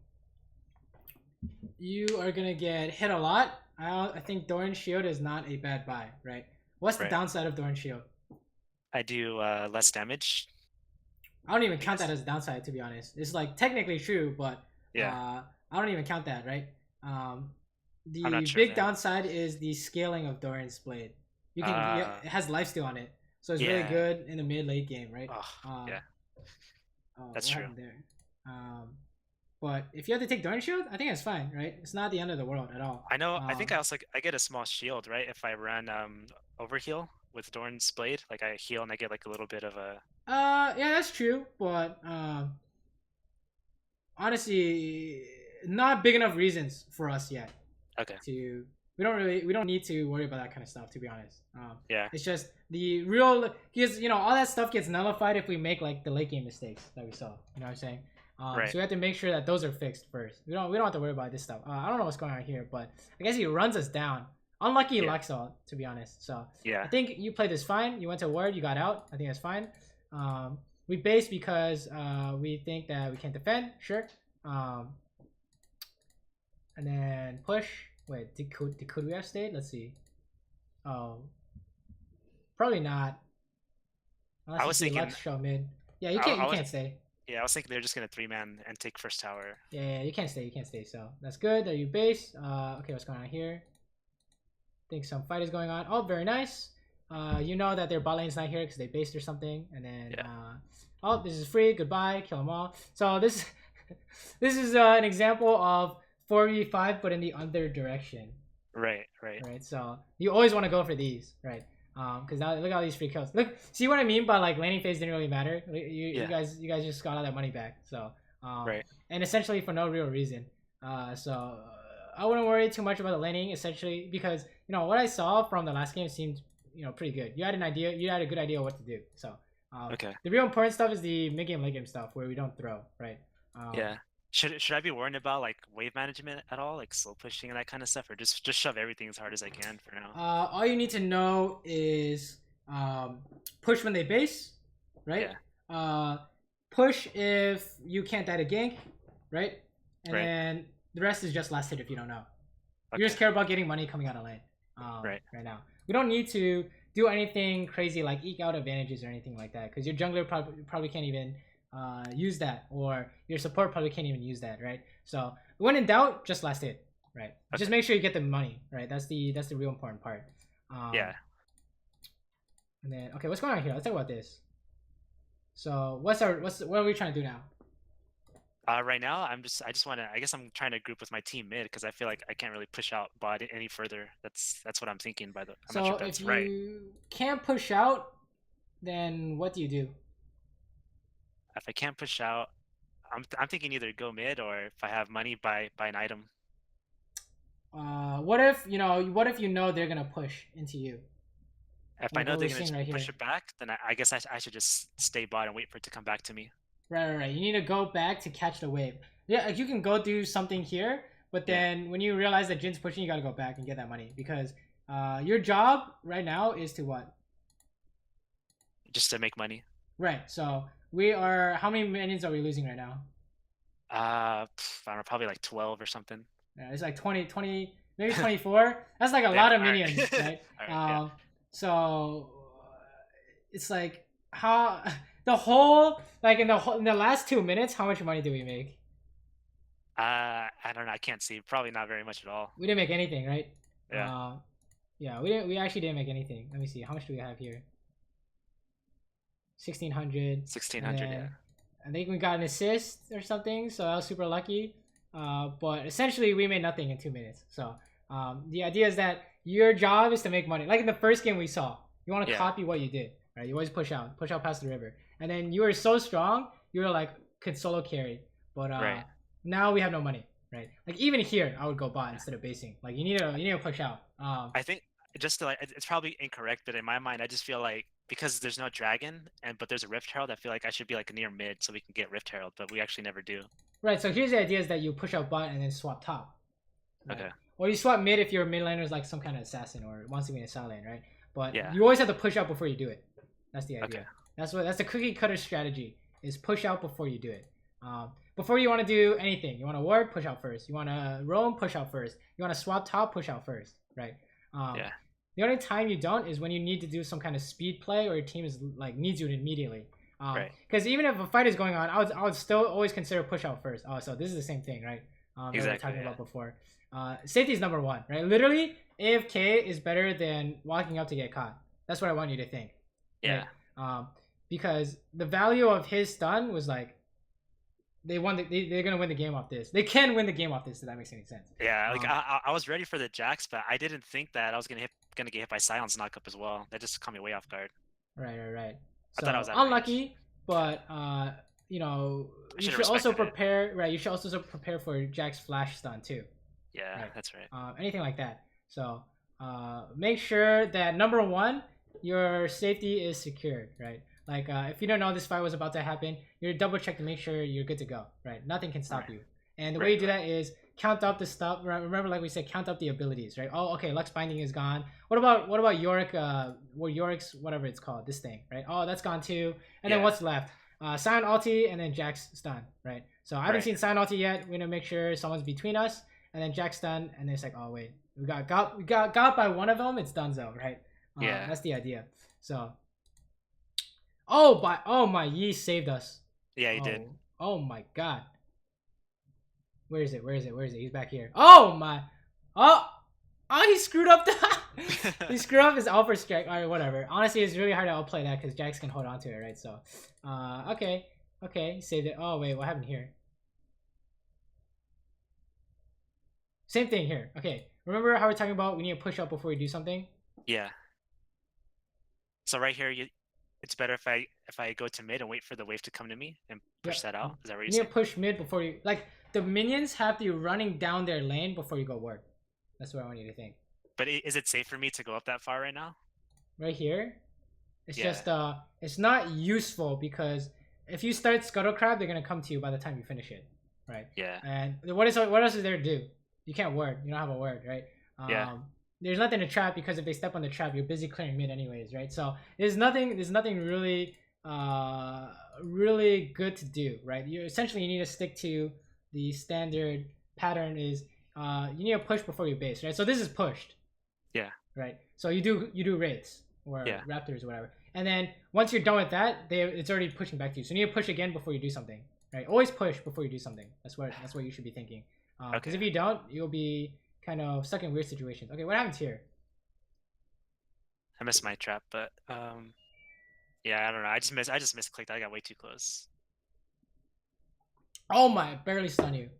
you are gonna get hit a lot, I think Doran's shield is not a bad buy, right? What's the Right. downside of Doran's shield? I do less damage. I don't even I count that guess. as a downside, to be honest. It's like technically true, but Yeah. I don't even count that, right? Um, I'm not the sure big then. downside is the scaling of Doran's blade. Yeah, Uh, it has lifesteal on it, so it's really yeah. good in the mid late game, right? Oh, yeah. That's What true. happened there? But if you have to take Doran shield, I think it's fine, right? It's not the end of the world at all. I know. I think I also I get a small shield, right? If I run overheal with Dorn's blade, like I heal and I get like a little bit of a. Yeah, that's true, but honestly, not big enough reasons for us yet Okay. to. We don't need to worry about that kind of stuff, to be honest. Yeah. It's just the real because all that stuff gets nullified if we make like the late game mistakes that we saw. You know what I'm saying? Right. So we have to make sure that those are fixed first. We don't have to worry about this stuff. I don't know what's going on here, but I guess he runs us down. Unlucky Yeah. Lexal, to be honest. So Yeah. I think you played this fine. You went to ward, you got out. I think that's fine. We base because we think that we can't defend. Sure. And then push. Wait, could we have stayed? Let's see. Oh, probably not. Unless I you was see thinking. Lux show mid. Yeah, you I was. can't stay. Yeah, I was thinking they're just gonna 3-man and take first tower. Yeah, you can't stay. You can't stay. So that's good. There you base. Okay, what's going on here? Think some fight is going on. Oh, very nice. You know that their bot lane's not here because they based or something. And then, Yeah. oh, this is free. Goodbye. Kill them all. So this, this is an example of 4v5, but in the other direction. Right. Right. Right. So you always want to go for these, right? Because now look at all these free kills. Look, see what I mean by like laning phase didn't really matter. You guys just got all that money back. So Right. and essentially for no real reason. So I wouldn't worry too much about the laning essentially because what I saw from the last game seemed pretty good. You had an idea. You had a good idea of what to do. So Okay. the real important stuff is the mid game, late game stuff where we don't throw, right? Yeah. Should I be worrying about like wave management at all, like slow pushing and that kind of stuff, or just shove everything as hard as I can for now? All you need to know is push when they base, right? Yeah. Push if you can't die to gank, right? And Right. then the rest is just last hit if you don't know. Okay. You just care about getting money coming out of lane. Right. Right now, we don't need to do anything crazy like eke out advantages or anything like that because your jungler probably can't even use that, or your support probably can't even use that, right? So when in doubt, just last hit, right? Okay. Just make sure you get the money, right? That's the real important part. Yeah. And then okay, what's going on here? Let's talk about this. So what are we trying to do now? Right now, I just want to. I guess I'm trying to group with my team mid because I feel like I can't really push out bot any further. That's what I'm thinking. I'm So not sure if that's if right. you can't push out, then what do you do? If I can't push out, I'm thinking either go mid or if I have money, buy an item. What if you know they're gonna push into you? If I Like know what they're we're gonna seeing right push here. it back, then I guess I should just stay bot and wait for it to come back to me. Right. You need to go back to catch the wave. Yeah, like you can go do something here, but then when you realize that Jin's pushing, you gotta go back and get that money because your job right now is to what? Just to make money. Right. So we are. How many minions are we losing right now? I don't know, probably like 12 or something. Yeah, it's like 20, maybe 24. That's like a lot of minions, right? Yeah. So it's like how the whole like in the last 2 minutes, how much money do we make? I don't know. I can't see. Probably not very much at all. We didn't make anything, right? Yeah. Yeah, we didn't. We actually didn't make anything. Let me see. How much do we have here? 1,600. 1,600. Yeah. I think we got an assist or something, so I was super lucky. But essentially, we made nothing in 2 minutes. So the idea is that your job is to make money. Like in the first game we saw, you want to copy what you did, right? You always push out past the river, and then you were so strong, you were like could solo carry. But now we have no money, right? Like even here, I would go bot instead of basing. Like you need to push out. I think just to, like, it's probably incorrect, but in my mind, I just feel like because there's no dragon but there's a Rift Herald, I feel like I should be like near mid so we can get Rift Herald, but we actually never do. Right. So here's the idea: is that you push out bot and then swap top. Right? Okay. Or you swap mid if your mid laner is like some kind of assassin or wants to be in a side lane, right? But Yeah. you always have to push out before you do it. That's the idea. Okay. That's the cookie cutter strategy: is push out before you do it. Before you want to do anything, you want to ward, push out first. You want to roam, push out first. You want to swap top, push out first, right? Yeah. The only time you don't is when you need to do some kind of speed play or your team is like needs you immediately. Right. Because even if a fight is going on, I would still always consider push out first. Oh, so this is the same thing, right? That we were Exactly. talking Yeah. about before. Safety is number one, right? Literally, AFK is better than walking up to get caught. That's what I want you to think, right? Yeah. Because the value of his stun was like they're gonna win the game off this. They can win the game off this. If that makes any sense. Yeah. Like Um, I was ready for the Jax, but I didn't think that I was gonna get hit by Silence knockup as well. That just caught me way off guard. right. I thought I So was out of range. unlucky, but you know, I you should have should also respected it. prepare. Right, you should also prepare for Jack's flash stun too. Yeah, Right, that's right. anything like that. So make sure that number one, your safety is secured. Right, like if you don't know this fight was about to happen, you double check to make sure you're good to go. Right, nothing can stop Right. you. And the way Right. you do that is count up the stuff. Remember, like we said, count up the abilities. Right. Oh, okay. Lux binding is gone. What about Yorick? Yorick's whatever it's called. This thing. Right. Oh, that's gone too. And then Yeah. what's left? Sion ulti and then Jack's stun. Right. So I haven't Right. seen Sion ulti yet. We're gonna make sure someone's between us. And then Jack's done, and it's like, oh wait, we got by one of them. It's Dunzo, right? Yeah. That's the idea. So, oh my, Yi saved us. Yeah, he did. Oh my god. Where is it? He's back here. Oh my. Oh, he screwed up the. He screwed up his alpha strike. All right, whatever. Honestly, it's really hard to outplay that because Jax can hold on to it, right? So, okay, he saved it. Oh wait, what happened here? Same thing here. Okay, remember how we're talking about we need to push up before we do something? Yeah. So right here, it's better if I go to mid and wait for the wave to come to me and push that out. Is that what You you're need to saying? push mid before you like the minions have to be running down their lane before you go ward. That's what I want you to think. But is it safe for me to go up that far right now? Right here, it's Yeah. just it's not useful because if you start Scuttle Crab, they're gonna come to you by the time you finish it, right? Yeah. And what else is there to do? You can't ward. You don't have a ward, right? Yeah. There's nothing to trap because if they step on the trap, you're busy clearing mid anyways, right? So there's nothing really really good to do, right? You need to stick to the standard pattern is you need to push before you base, right? So this is pushed. Yeah. Right. So you do raids or Yeah. raptors or whatever. And then once you're done with that, it's already pushing back to you. So you need to push again before you do something. Right? Always push before you do something. That's what you should be thinking. Because if you don't, you'll be kind of stuck in weird situations. Okay, what happens here? I missed my trap, but yeah, I don't know. I just misclicked. I got way too close. Oh my, barely stun you.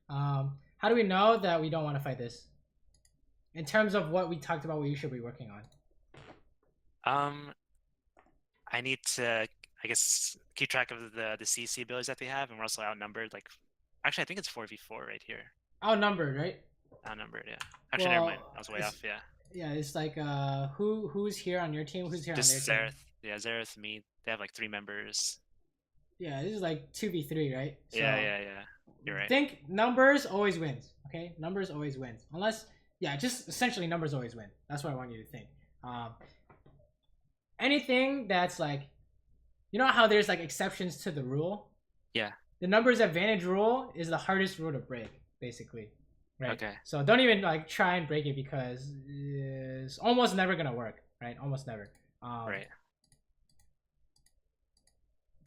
How do we know that we don't want to fight this? In terms of what we talked about, what you should be working on. I need to, I guess, keep track of the CC abilities that they have, and we're also outnumbered. Like, actually, I think it's 4v4 right here. Outnumbered, right? Outnumbered, yeah. Actually, never mind. I was way off. Yeah. Yeah, it's like who's here on your team? Who's here Just on their Xerath. team? Yeah, Xerath, me. They have like 3 members. Yeah, this is like 2v3, right? So Yeah. You're right. Think numbers always wins. Okay, numbers always wins. Unless, yeah, just essentially numbers always win. That's what I want you to think. Anything that's like, you know how there's like exceptions to the rule. Yeah. The numbers advantage rule is the hardest rule to break, basically. Right. Okay. So don't even like try and break it because it's almost never gonna work. Right. Almost never. Right.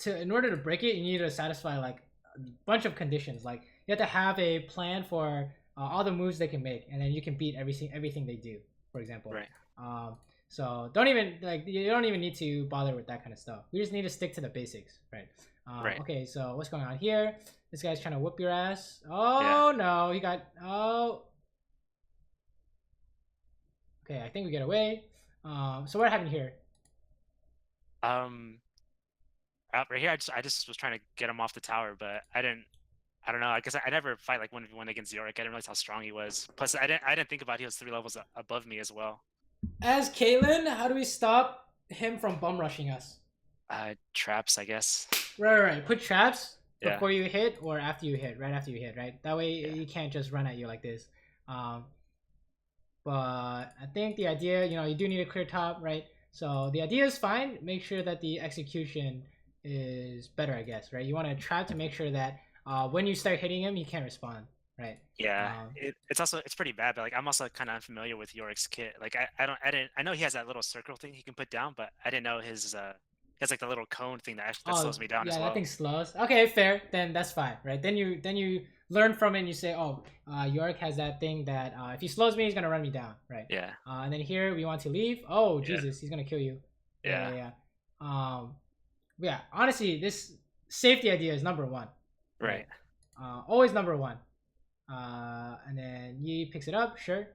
In order to break it, you need to satisfy like a bunch of conditions. Like you have to have a plan for all the moves they can make, and then you can beat everything they do. For example. Right. So don't even like you don't even need to bother with that kind of stuff. We just need to stick to the basics, right? Right. Okay, so what's going on here? This guy's trying to whoop your ass. Oh yeah. No, he got Okay, I think we get away. So what happened here? Right here, I just was trying to get him off the tower, but I don't know. I guess I never fight like 1v1 against Yorick. I didn't realize how strong he was. Plus, I didn't think about he was 3 levels above me as well. As Caitlyn, how do we stop him from bum rushing us? Traps, I guess. Right. Put traps before Yeah. you hit or after you hit. Right after you hit, right? That way he can't just run at you like this. But I think the idea, you do need a clear top, right? So the idea is fine. Make sure that the execution is better, I guess, right? You want to trap to make sure that when you start hitting him, he can't respond, right? Yeah, it's pretty bad, but like I'm also kind of unfamiliar with Yorick's kit. Like I know he has that little circle thing he can put down, but I didn't know his has like the little cone thing that Oh slows me down as yeah, that well. thing slows. Okay, fair. Then that's fine, right? Then you learn from it and you say, oh, York has that thing that if he slows me, he's gonna run me down, right? Yeah. And then here we want to leave. Oh Yeah. Jesus, he's gonna kill you. Yeah, Yeah. yeah, yeah. Yeah. Honestly, this safety idea is number one, right? Right. Always number one. And then Yi picks it up. Sure.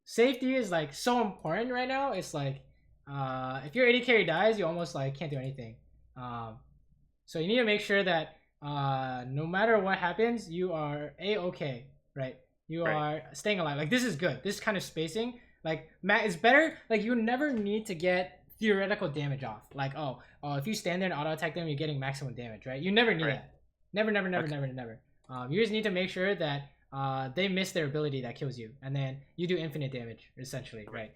Safety is like so important right now. It's like if your AD carry dies, you almost like can't do anything. Um, so you need to make sure that no matter what happens, you are okay, right? You Right. are staying alive. Like this is good. This kind of spacing, like Matt is better. Like you never need to get theoretical damage off. Like if you stand there and auto attack them, you're getting maximum damage, right? You never need Right. that. Never, never, never, Okay. never, never. You just need to make sure that they miss their ability that kills you, and then you do infinite damage essentially, right?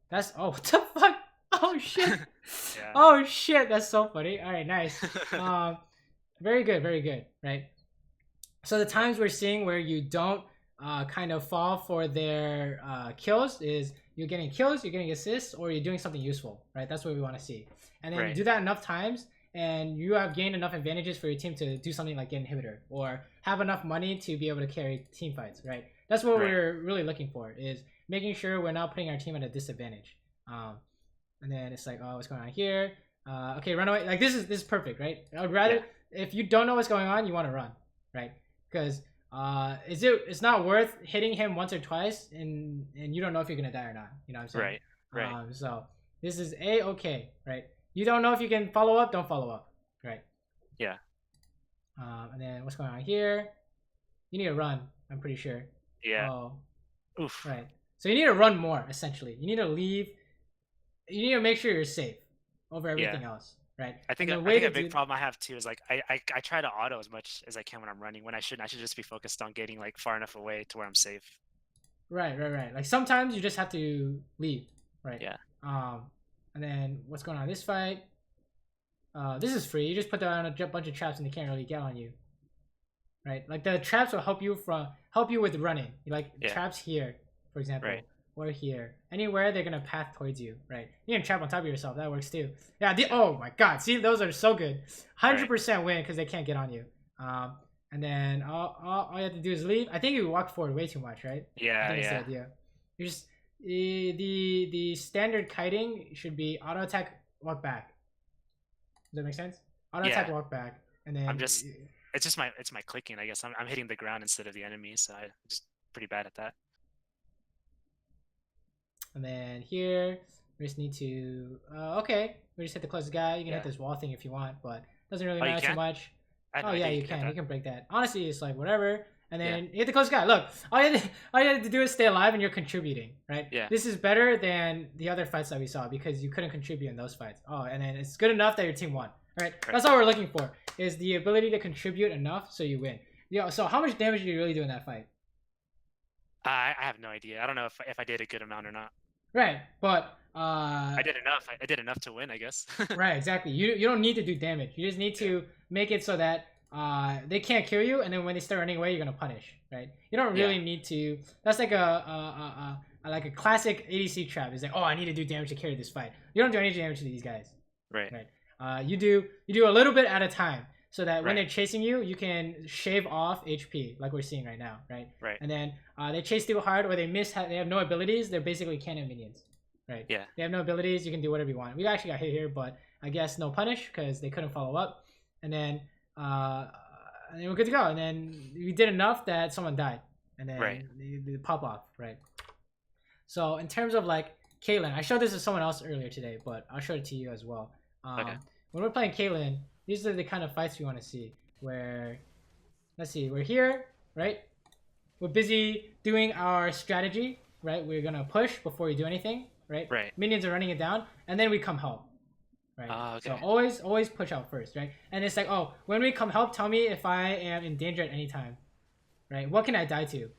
That's what the fuck? Oh shit! Yeah. Oh shit! That's so funny. All right, nice. Very good, very good. Right. So the times we're seeing where you don't kind of fall for their kills is you're getting kills, you're getting assists, or you're doing something useful, right? That's what we want to see. And then you Right. do that enough times, and you have gained enough advantages for your team to do something like get inhibitor or have enough money to be able to carry team fights, right? That's what Right. we're really looking for, is making sure we're not putting our team at a disadvantage. And then it's like, oh, what's going on here? Okay, run away. Like this is perfect, right? I would rather, Yeah. if you don't know what's going on, you want to run, right? Because it's not worth hitting him once or twice and you don't know if you're gonna die or not. You know what I'm saying? Right. Right. So this is okay, right? You don't know if you can follow up, don't follow up, right? Yeah. And then what's going on here? You need to run. I'm pretty sure. Yeah. Oh, Oof. right. So you need to run more. Essentially, you need to leave. You need to make sure you're safe over everything Yeah. else, right? I think And the I way think to a big do problem I have too is like I try to auto as much as I can when I'm running. When I shouldn't. I should just be focused on getting like far enough away to where I'm safe. right. Like sometimes you just have to leave, right? Yeah. And then what's going on in this fight? This is free. You just put down a bunch of traps and they can't really get on you, right? Like the traps will help you with running. Like Yeah. traps here, for example, Right. or here, anywhere they're gonna path towards you, right? You can trap on top of yourself. That works too. Yeah. Oh my god. See, those are so good. 100% win because they can't get on you. And then all you have to do is leave. I think you walk forward way too much, right? I Yeah. think that's the Yeah. idea. You just the standard kiting should be auto attack, walk back. Does that make sense? Auto attack, Yeah. walk back, and then I'm just. It's my clicking. I guess I'm hitting the ground instead of the enemy, so I'm just pretty bad at that. and then here we just need to okay. We just hit the closest guy. You can Yeah. hit this wall thing if you want, but doesn't really Oh, you matter too can? much. I had Oh no yeah, idea you could can. hit You that. can break that. Honestly, it's like whatever. And Yeah. then you hit the close guy. Look, all you have to do is stay alive and you're contributing, right? Yeah. This is better than the other fights that we saw because you couldn't contribute in those fights. Oh, and then it's good enough that your team won. Right? That's all we're looking for, is the ability to contribute enough so you win. Yeah. So how much damage did you really do in that fight? I have no idea. I don't know if I did a good amount or not. Right, but I did enough. I did enough to win, I guess. right, exactly. You don't need to do damage. You just need to make it so that they can't kill you, and then when they start running away, you're gonna punish. Right? You don't really need to. That's like a classic ADC trap. It's like, oh, I need to do damage to carry this fight. You don't do any damage to these guys. Right. Right. You do a little bit at a time, so that when Right. they're chasing you, you can shave off HP, like we're seeing right now. Right. Right. And then they chase too hard, or they miss. They have no abilities. They're basically cannon minions. Right. Yeah. They have no abilities. You can do whatever you want. We actually got hit here, but I guess no punish because they couldn't follow up. And then we're good to go. And then we did enough that someone died, and then Right. they pop off. Right. So in terms of like Caitlyn, I showed this to someone else earlier today, but I'll show it to you as well. Okay. When we're playing Caitlyn, these are the kind of fights we want to see. Where, let's see, we're here, right? We're busy doing our strategy, right? We're gonna push before we do anything, right? Right. Minions are running it down, and then we come help, right? Okay. So always push out first, right? And it's like, oh, when we come help, tell me if I am in danger at any time, right? What can I die to?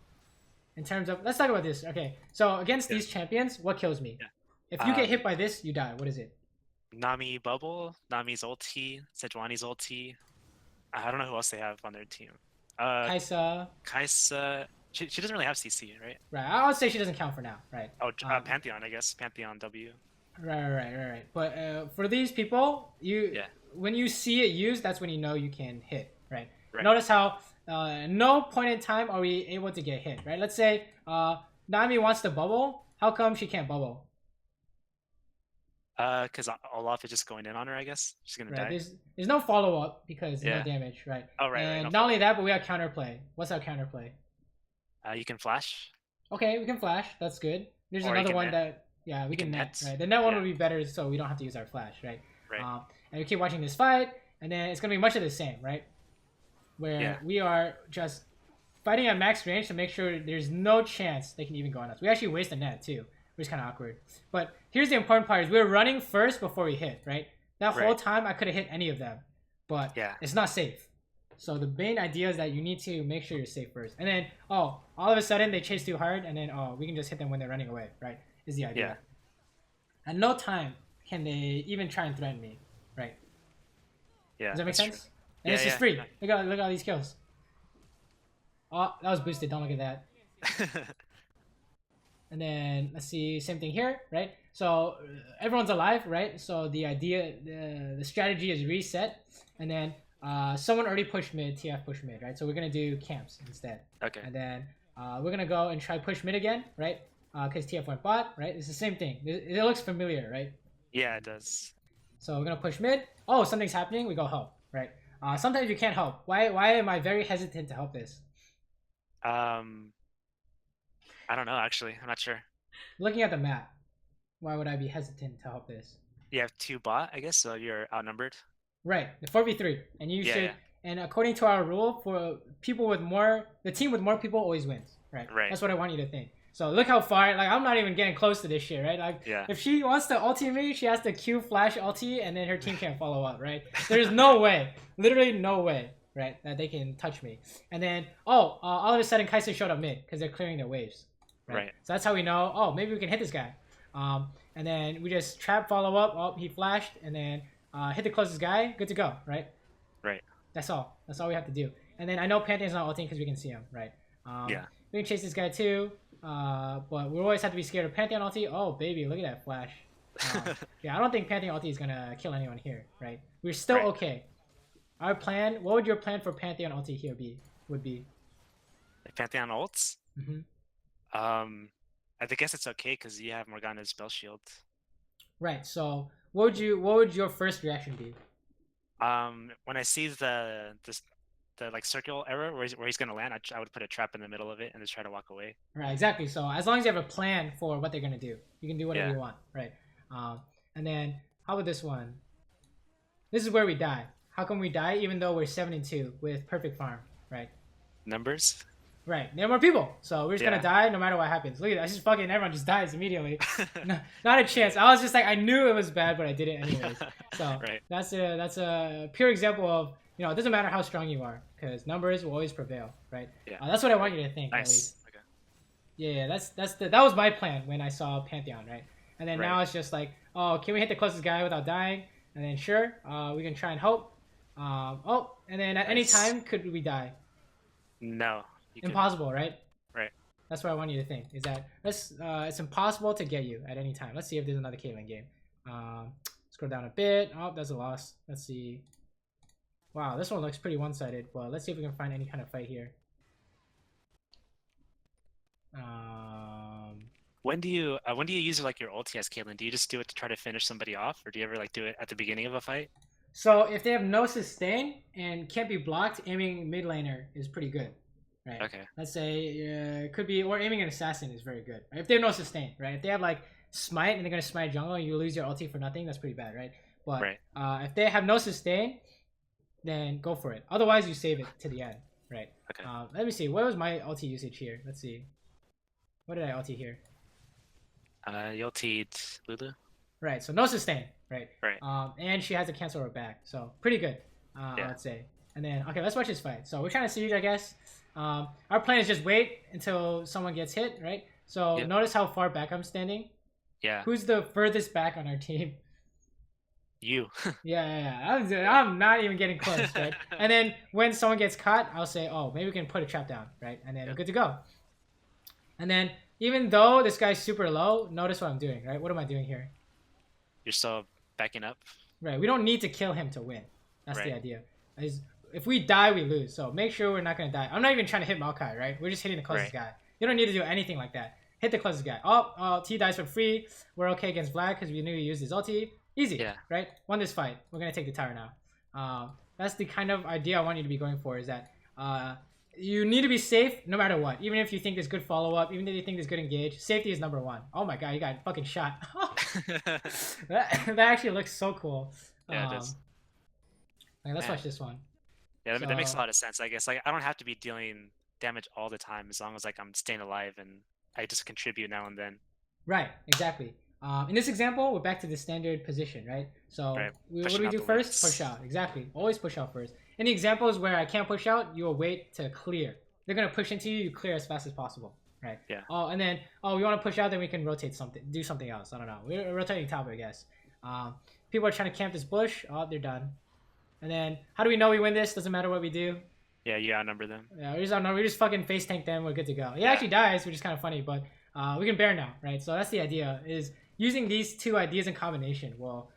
In terms of, let's talk about this. Okay, so against these champions, what kills me? Yeah. If you get hit by this, you die. What is it? Nami bubble, Nami's ulti, Sejuani's ulti. I don't know who else they have on their team. Kaisa. Kaisa. She doesn't really have CC, right? Right. I would say she doesn't count for now, right? Oh, Pantheon, I guess. Pantheon W. Right. But for these people, Yeah. when you see it used, that's when you know you can hit, right? Right. Notice how no point in time are we able to get hit, right? Let's say Nami wants to bubble. How come she can't bubble? Because Olaf is just going in on her, I guess. She's gonna Right? die. There's no follow up because no Yeah. damage, right? Oh, right. No And not only follow. that, but we have counterplay. What's our counterplay? You can flash, Okay, we can flash. That's good. There's or you another can one net. that we You can can net, net. right? The net one Yeah. would be better, so we don't have to use our flash, right? Right. And we keep watching this fight, and then it's gonna be much of the same, right? Where Yeah. we are just fighting at max range to make sure there's no chance they can even go on us. We actually waste a net too, which is kind of awkward. But here's the important part: is we're running first before we hit, right? That whole Right. time I could have hit any of them, but Yeah. it's not safe. So the main idea is that you need to make sure you're safe first, and then all of a sudden they chase too hard, and then we can just hit them when they're running away, right? Is the idea. Yeah. At no time can they even try and threaten me, right? Yeah. Does that make that's sense? true. And Yeah, it's just yeah. free. Look at all these kills. Oh, that was boosted. Don't look at that. And then let's see, same thing here, right? So everyone's alive, right? So the idea, the strategy is reset, and then someone already pushed mid, TF pushed mid, right? So we're gonna do camps instead, Okay. and then we're gonna go and try push mid again, right? Because TF went bot, right? It's the same thing. It looks familiar, right? Yeah, it does. So we're gonna push mid. Oh, something's happening. We go help, right? Sometimes you can't help. Why am I very hesitant to help this? I don't know actually. I'm not sure. Looking at the map, why would I be hesitant to help this? You have 2 bot, I guess, so you're outnumbered. Right, the 4v3, and you Yeah, should. yeah. And according to our rule, for people with more, the team with more people always wins. Right. Right. That's what I want you to think. So look how far. Like I'm not even getting close to this shit. Right. Like Yeah. if she wants to ulti me, she has to Q flash ulti, and then her team can't follow up. Right. There's no way. Literally no way. Right. That they can touch me. And then all of a sudden Kai'Sa showed up mid because they're clearing their waves. Right. So that's how we know. Oh, maybe we can hit this guy. And then we just trap follow up. Oh, he flashed, and then hit the closest guy. Good to go. Right. Right. That's all. That's all we have to do. And then I know Pantheon's not ulting because we can see him, right? Yeah. We can chase this guy too, but we always have to be scared of Pantheon ulti. Oh, baby, look at that flash. Yeah, I don't think Pantheon ulti is going to kill anyone here, right? We're still Right. okay. Our plan, what would your plan for Pantheon ulti here would be? Like Pantheon ults? Mm-hmm. I guess it's okay because you have Morgana's spell shield. Right, so what would your first reaction be? When I see the like circle error where he's gonna land, I would put a trap in the middle of it and just try to walk away. Right, exactly. So as long as you have a plan for what they're gonna do, you can do whatever Yeah. you want, right? And then how about this one? This is where we die. How come we die even though we're 7-2 with perfect farm, right? Numbers? Right, there are more people, so we're just gonna Yeah. die no matter what happens. Look at that, it's just fucking everyone just dies immediately. No, not a chance. I was just like, I knew it was bad, but I did it anyways. So Right. that's a pure example of, it doesn't matter how strong you are, because numbers will always prevail, right? Yeah. That's what I want you to think, at Nice. least. Okay. Yeah, that was my plan when I saw Pantheon, right? And then Right. now it's just like, oh, can we hit the closest guy without dying? And then sure, we can try and hope. And then at any Nice. time could we die? No. You can- Impossible, right? Right. That's what I want you to think. Is that it's impossible to get you at any time. Let's see if there's another Caitlyn game. Scroll down a bit. Oh, that's a loss. Let's see. Wow, this one looks pretty one-sided. Well, let's see if we can find any kind of fight here. When do you use like your ulti as Caitlyn? Do you just do it to try to finish somebody off, or do you ever like do it at the beginning of a fight? So if they have no sustain and can't be blocked, aiming mid laner is pretty good, right? Okay. Let's say it could be, or aiming an assassin is very good. Right? If they have no sustain, right? If they have like smite and they're gonna smite jungle and you lose your ulti for nothing, that's pretty bad, right? But Right. If they have no sustain, then go for it. Otherwise, you save it to the end, right? Okay. Let me see. What was my ulti usage here? Let's see. What did I ulti here? You ultied Lulu. Right. So no sustain, right? Right. And she has to cancel her back, so pretty good. I Yeah. would say. And then okay, let's watch this fight. So we're trying to siege, I guess. Our plan is just wait until someone gets hit, right? So Yep. notice how far back I'm standing. Yeah. Who's the furthest back on our team? You. Yeah. I'm not even getting close, right? And then when someone gets caught, I'll say, oh, maybe we can put a trap down, right? And then Yeah. we're good to go. And then even though this guy's super low, notice what I'm doing, right? What am I doing here? You're still backing up. Right. We don't need to kill him to win. That's the Right. idea. Is if we die, we lose. So make sure we're not gonna die. I'm not even trying to hit Maokai, right? We're just hitting the closest Right. guy. You don't need to do anything like that. Hit the closest guy. Oh, T dies for free. We're okay against Vlad because we knew he used his ulti. Easy, Yeah. right? Won this fight. We're gonna take the tower now. That's the kind of idea I want you to be going for. Is that you need to be safe no matter what. Even if you think there's good follow up, even if you think there's good engage, safety is number one. Oh my god, you got fucking shot. that actually looks so cool. Yeah, it does. Okay, let's Man. watch this one. Yeah, that makes a lot of sense. I guess like I don't have to be dealing damage all the time as long as like I'm staying alive and I just contribute now and then. Right, exactly. In this example, we're back to the standard position, right? So Right. what do Pushing we out do the first? waves. Push out. Exactly. Always push out first. In the examples where I can't push out, you will wait to clear. They're gonna push into you. You clear as fast as possible, right? Yeah. Oh, and then we want to push out, then we can rotate something, do something else. I don't know. We're rotating top, I guess. People are trying to camp this bush. Oh, they're done. And then how do we know we win this? Doesn't matter what we do. Yeah, you outnumber them. Yeah, we just fucking face tank them. We're good to go. He Yeah. actually dies, which is kind of funny, but we can bear now, right? So that's the idea. Is using these two ideas in combination will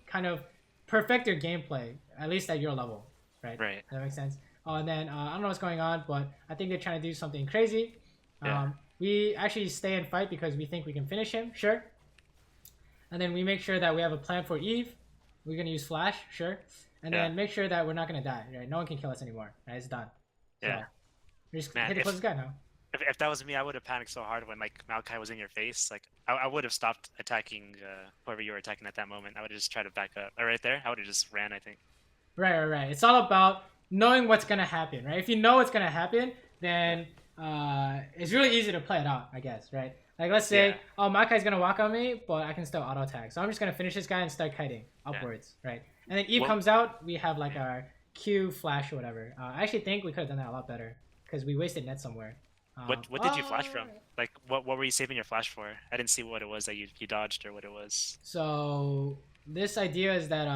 kind of perfect your gameplay, at least at your level, right? Right. Does that make sense? Oh, and then I don't know what's going on, but I think they're trying to do something crazy. Yeah. We actually stay and fight because we think we can finish him, sure. And then we make sure that we have a plan for Eve. We're gonna use Flash, sure. And Yeah. then make sure that we're not gonna die, right? No one can kill us anymore, right? It's done. Yeah. So, we just Man, hit the closest guy now. If that was me, I would have panicked so hard when like Maokai was in your face. Like I would have stopped attacking whoever you were attacking at that moment. I would have just tried to back up. Right there, I would have just ran. I think. Right. It's all about knowing what's gonna happen, right? If you know what's gonna happen, then it's really easy to play it out, I guess, right? Like let's say, Yeah. oh, Makai's gonna walk on me, but I can still auto attack. So I'm just gonna finish this guy and start kiting upwards, right? And then Eve Well- comes out, we have like our Q flash or whatever. I actually think we could have done that a lot better because we wasted net somewhere. What did you flash from? Like what were you saving your flash for? I didn't see what it was that you dodged or what it was. So this idea is that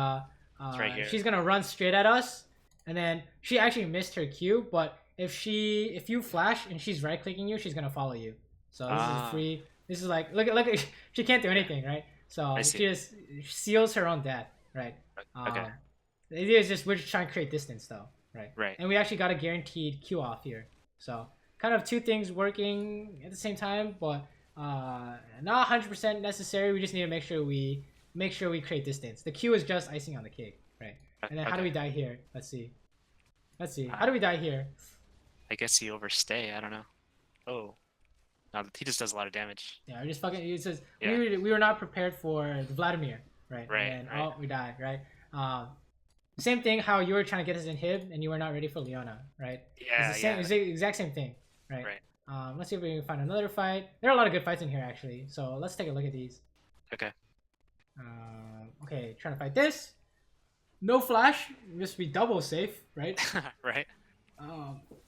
right here. she's gonna run straight at us, and then she actually missed her Q. But if you flash and she's right clicking you, she's gonna follow you. So this is free. This is like look at she can't do anything, right? So she just seals her own death, right? Okay. The idea is just we're just trying to create distance though, right? Right. And we actually got a guaranteed Q off here, so kind of two things working at the same time, but not 100% necessary. We just need to make sure we create distance. The Q is just icing on the cake, right? And then how do we die here? Let's see. How do we die here? I guess you overstay. I don't know. Oh. No, he just does a lot of damage. Yeah, we're just fucking. It says Yeah. we were not prepared for the Vladimir, right? Right, And then, right. oh, we died, right? Same thing. How you were trying to get us in Hib and you were not ready for Leona, right? Yeah, It's the same. yeah. It's the exact same thing, right? Right. Let's see if we can find another fight. There are a lot of good fights in here actually, so let's take a look at these. Okay. Okay, trying to fight this. No flash, just be double safe, right? Right.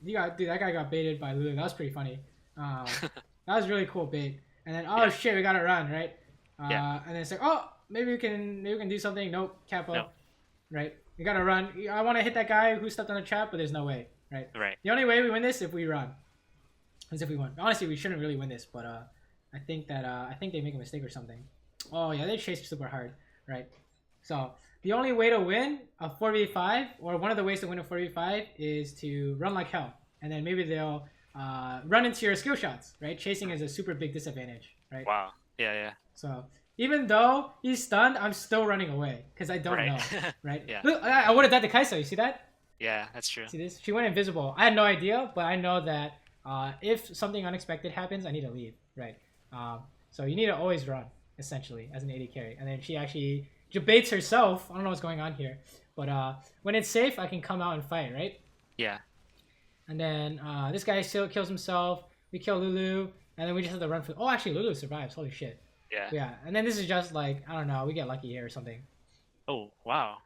Dude, that guy got baited by Lulu. That was pretty funny. That was really cool bait. And then shit, we gotta run, right? And then it's like, oh, maybe we can do something. Nope, capo. Nope. Right? We gotta run. I want to hit that guy who stepped on the trap, but there's no way, right? Right. The only way we win this is if we run. As if we won. Honestly, we shouldn't really win this, but I think they make a mistake or something. Oh yeah, they chase super hard, right? So the only way to win a 4v5, or one of the ways to win a 4v5, is to run like hell, and then maybe they'll run into your skill shots, right? Chasing is a super big disadvantage, right? Wow. Yeah. So even though he's stunned, I'm still running away because I don't know, right? Yeah. Look, I would have died to Kai'Sa. You see that? Yeah, that's true. See this? She went invisible. I had no idea, but I know that if something unexpected happens, I need to leave, right? So you need to always run, essentially, as an AD carry. And then she actually debates herself. I don't know what's going on here, but when it's safe, I can come out and fight, right? Yeah. And then this guy still kills himself. We kill Lulu, and then we just have to run for. Oh, actually, Lulu survives. Holy shit. Yeah. Yeah, and then this is just like I don't know. We get lucky here or something. Oh wow.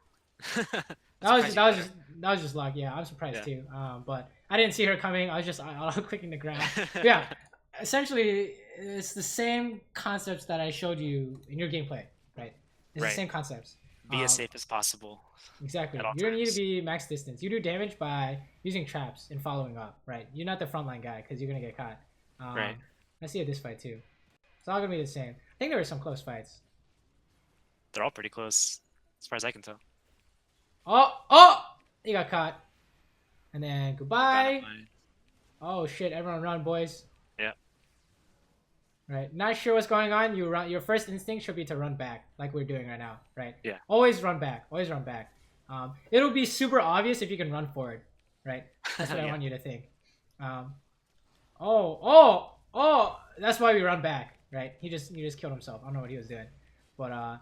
That was just luck. Yeah, I'm surprised too. But I didn't see her coming. I was just auto clicking the ground. Yeah, essentially it's the same concepts that I showed you in your gameplay, right? It's the same concepts. Be as safe as possible. Exactly. You don't need to be max distance. You do damage by using traps and following up, right? You're not the frontline guy because you're gonna get caught. Right. Let's see at this fight too. It's all gonna be the same. I think there were some close fights. They're all pretty close, as far as I can tell. Oh! He got caught. And then Got goodbye. mine. Oh shit! Everyone run, boys. Yeah. Right. Not sure what's going on. You run. Your first instinct should be to run back, like we're doing right now. Right. Yeah. Always run back. Always run back. It'll be super obvious if you can run forward. Right. That's what I Yeah. want you to think. Oh! That's why we run back. Right. He just killed himself. I don't know what he was doing, but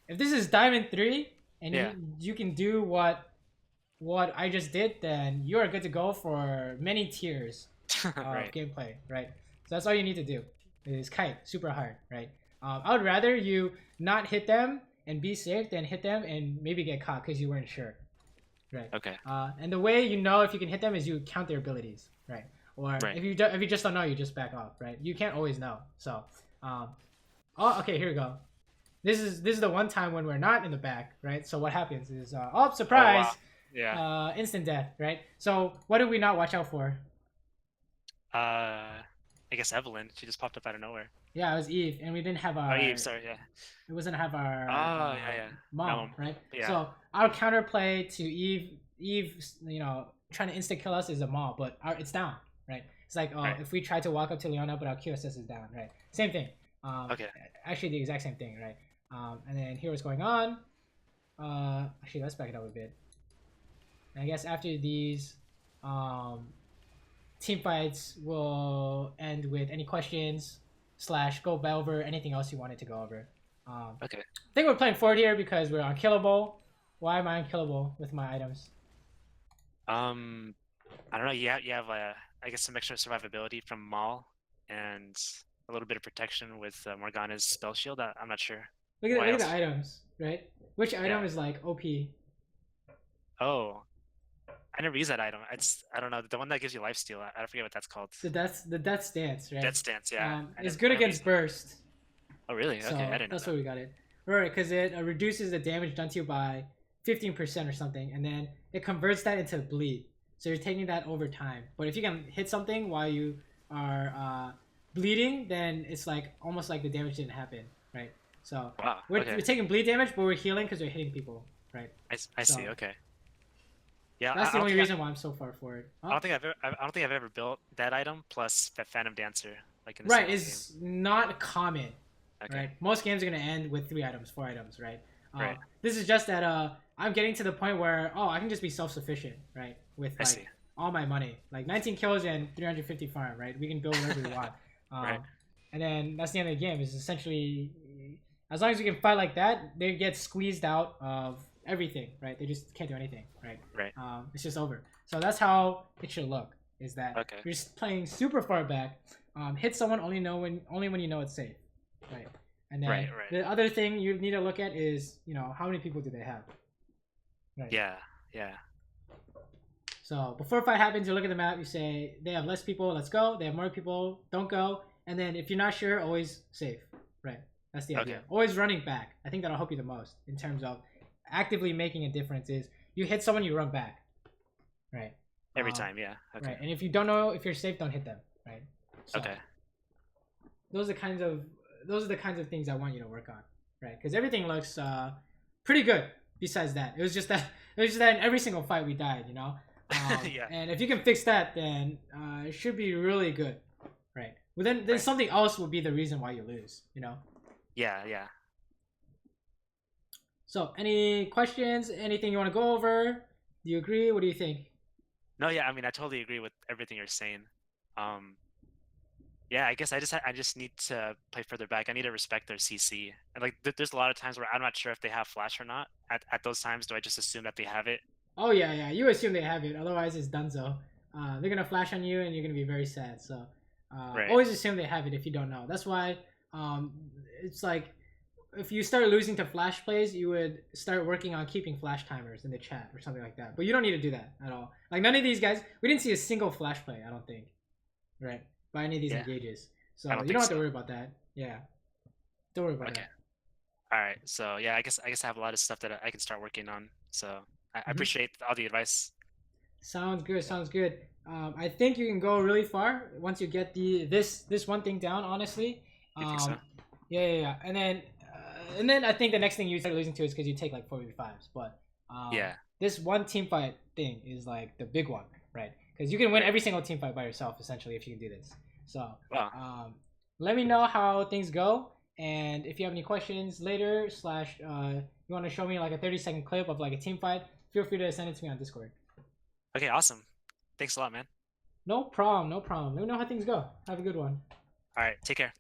if this is Diamond 3 and Yeah. you can do what I just did, then you are good to go for many tiers of Right. gameplay, right? So that's all you need to do is kite super hard, right? I would rather you not hit them and be safe than hit them and maybe get caught because you weren't sure, right? Okay. And the way you know if you can hit them is you count their abilities, right? Or Right. if you just don't know, you just back off, right? You can't always know. So, oh, okay, here we go. This is the one time when we're not in the back, right? So what happens is, oh, surprise! Oh, wow. Yeah. Instant death, right? So what did we not watch out for? I guess Evelyn. She just popped up out of nowhere. Yeah, it was Eve, and we didn't have our. Oh, Eve. Sorry. Yeah. It wasn't have our. Oh, yeah. Mom, right? Yeah. So our counterplay to Eve, trying to insta kill us is a maul, but it's down, right? It's like, oh, Right. if we try to walk up to Leona, but our QSS is down, right? Same thing. Okay. Actually, the exact same thing, right? And then here what's going on. Actually, let's back it up a bit. And I guess after these team fights will end with any questions / go over anything else you wanted to go over. Okay. I think we're playing forward here because we're unkillable. Why am I unkillable with my items? I don't know. You have I guess some extra survivability from Maul and a little bit of protection with Morgana's spell shield. I'm not sure. Look at Why the else? items, right? Which item Yeah. is like OP? Oh, I never use that item. I don't know, the one that gives you lifesteal. I forget what that's called. The death stance, right? Death stance. Yeah. It's good against burst. Oh really? So Okay, I didn't know that's that. why we got it. Right, because it reduces the damage done to you by 15% or something, and then it converts that into bleed. So you're taking that over time. But if you can hit something while you are bleeding, then it's like almost like the damage didn't happen, right? So Wow. we're Okay. taking bleed damage, but we're healing because we're hitting people, right? I see. so- Okay. Yeah. That's I the don't only think reason why I'm so far forward. I don't think I've ever built that item plus that Phantom Dancer like in a Right, single it's not common. game. Okay. Right, most games are gonna end with 3 items, 4 items, right? Right. This is just that I'm getting to the point where I can just be self-sufficient, right? With I like see. all my money, like 19 kills and 350 farm, right? We can build whatever we want. Right. And then that's the end of the game. Is essentially as long as we can fight like that, they get squeezed out of everything, right? They just can't do anything, right? Right. It's just over. So that's how it should look. Is that Okay. you're just playing super far back, hit someone only when you know it's safe, right? And then Right. the other thing you need to look at is how many people do they have, right? Yeah. Yeah. So before a fight happens, you look at the map. You say they have less people, let's go. They have more people, don't go. And then if you're not sure, always save, right? That's the idea. Okay. Always running back. I think that'll help you the most in terms of actively making a difference. Is you hit someone, you run back, right? Every time. Yeah. Okay. Right. And if you don't know if you're safe, don't hit them, right? So Okay. those are the kinds of things I want you to work on, right? Because everything looks pretty good. Besides that, it was just that in every single fight we died, Yeah. And if you can fix that, then it should be really good, right? Well, then Right. something else will be the reason why you lose, Yeah. Yeah. So, any questions? Anything you want to go over? Do you agree? What do you think? No. Yeah. I mean, I totally agree with everything you're saying. Yeah. I guess I just need to play further back. I need to respect their CC. And like, there's a lot of times where I'm not sure if they have flash or not. At those times, do I just assume that they have it? Oh yeah. You assume they have it, otherwise it's donezo. They're gonna flash on you, and you're gonna be very sad. So, Right. always assume they have it if you don't know. That's why, it's like if you start losing to flash plays, you would start working on keeping flash timers in the chat or something like that. But you don't need to do that at all. Like none of these guys, we didn't see a single flash play. I don't think, right? By any of these Yeah. engages. So I don't you think don't have to so. worry about that. Yeah, don't worry about Okay. that. All right. So yeah, I guess I have a lot of stuff that I can start working on. So I Mhm. appreciate all the advice. Sounds good. Sounds good. I think you can go really far once you get this one thing down. Honestly, You think so? Yeah. And then and then I think the next thing you start losing to is because you take like 4v5s. But Yeah. this one team fight thing is like the big one, right? Because you can win Right. every single team fight by yourself essentially if you can do this. So Wow. let me know how things go, and if you have any questions later slash you want to show me like a 30-second clip of like a team fight, feel free to send it to me on Discord. Okay, awesome. Thanks a lot, man. No problem, no problem. Let me know how things go. Have a good one. All right, take care.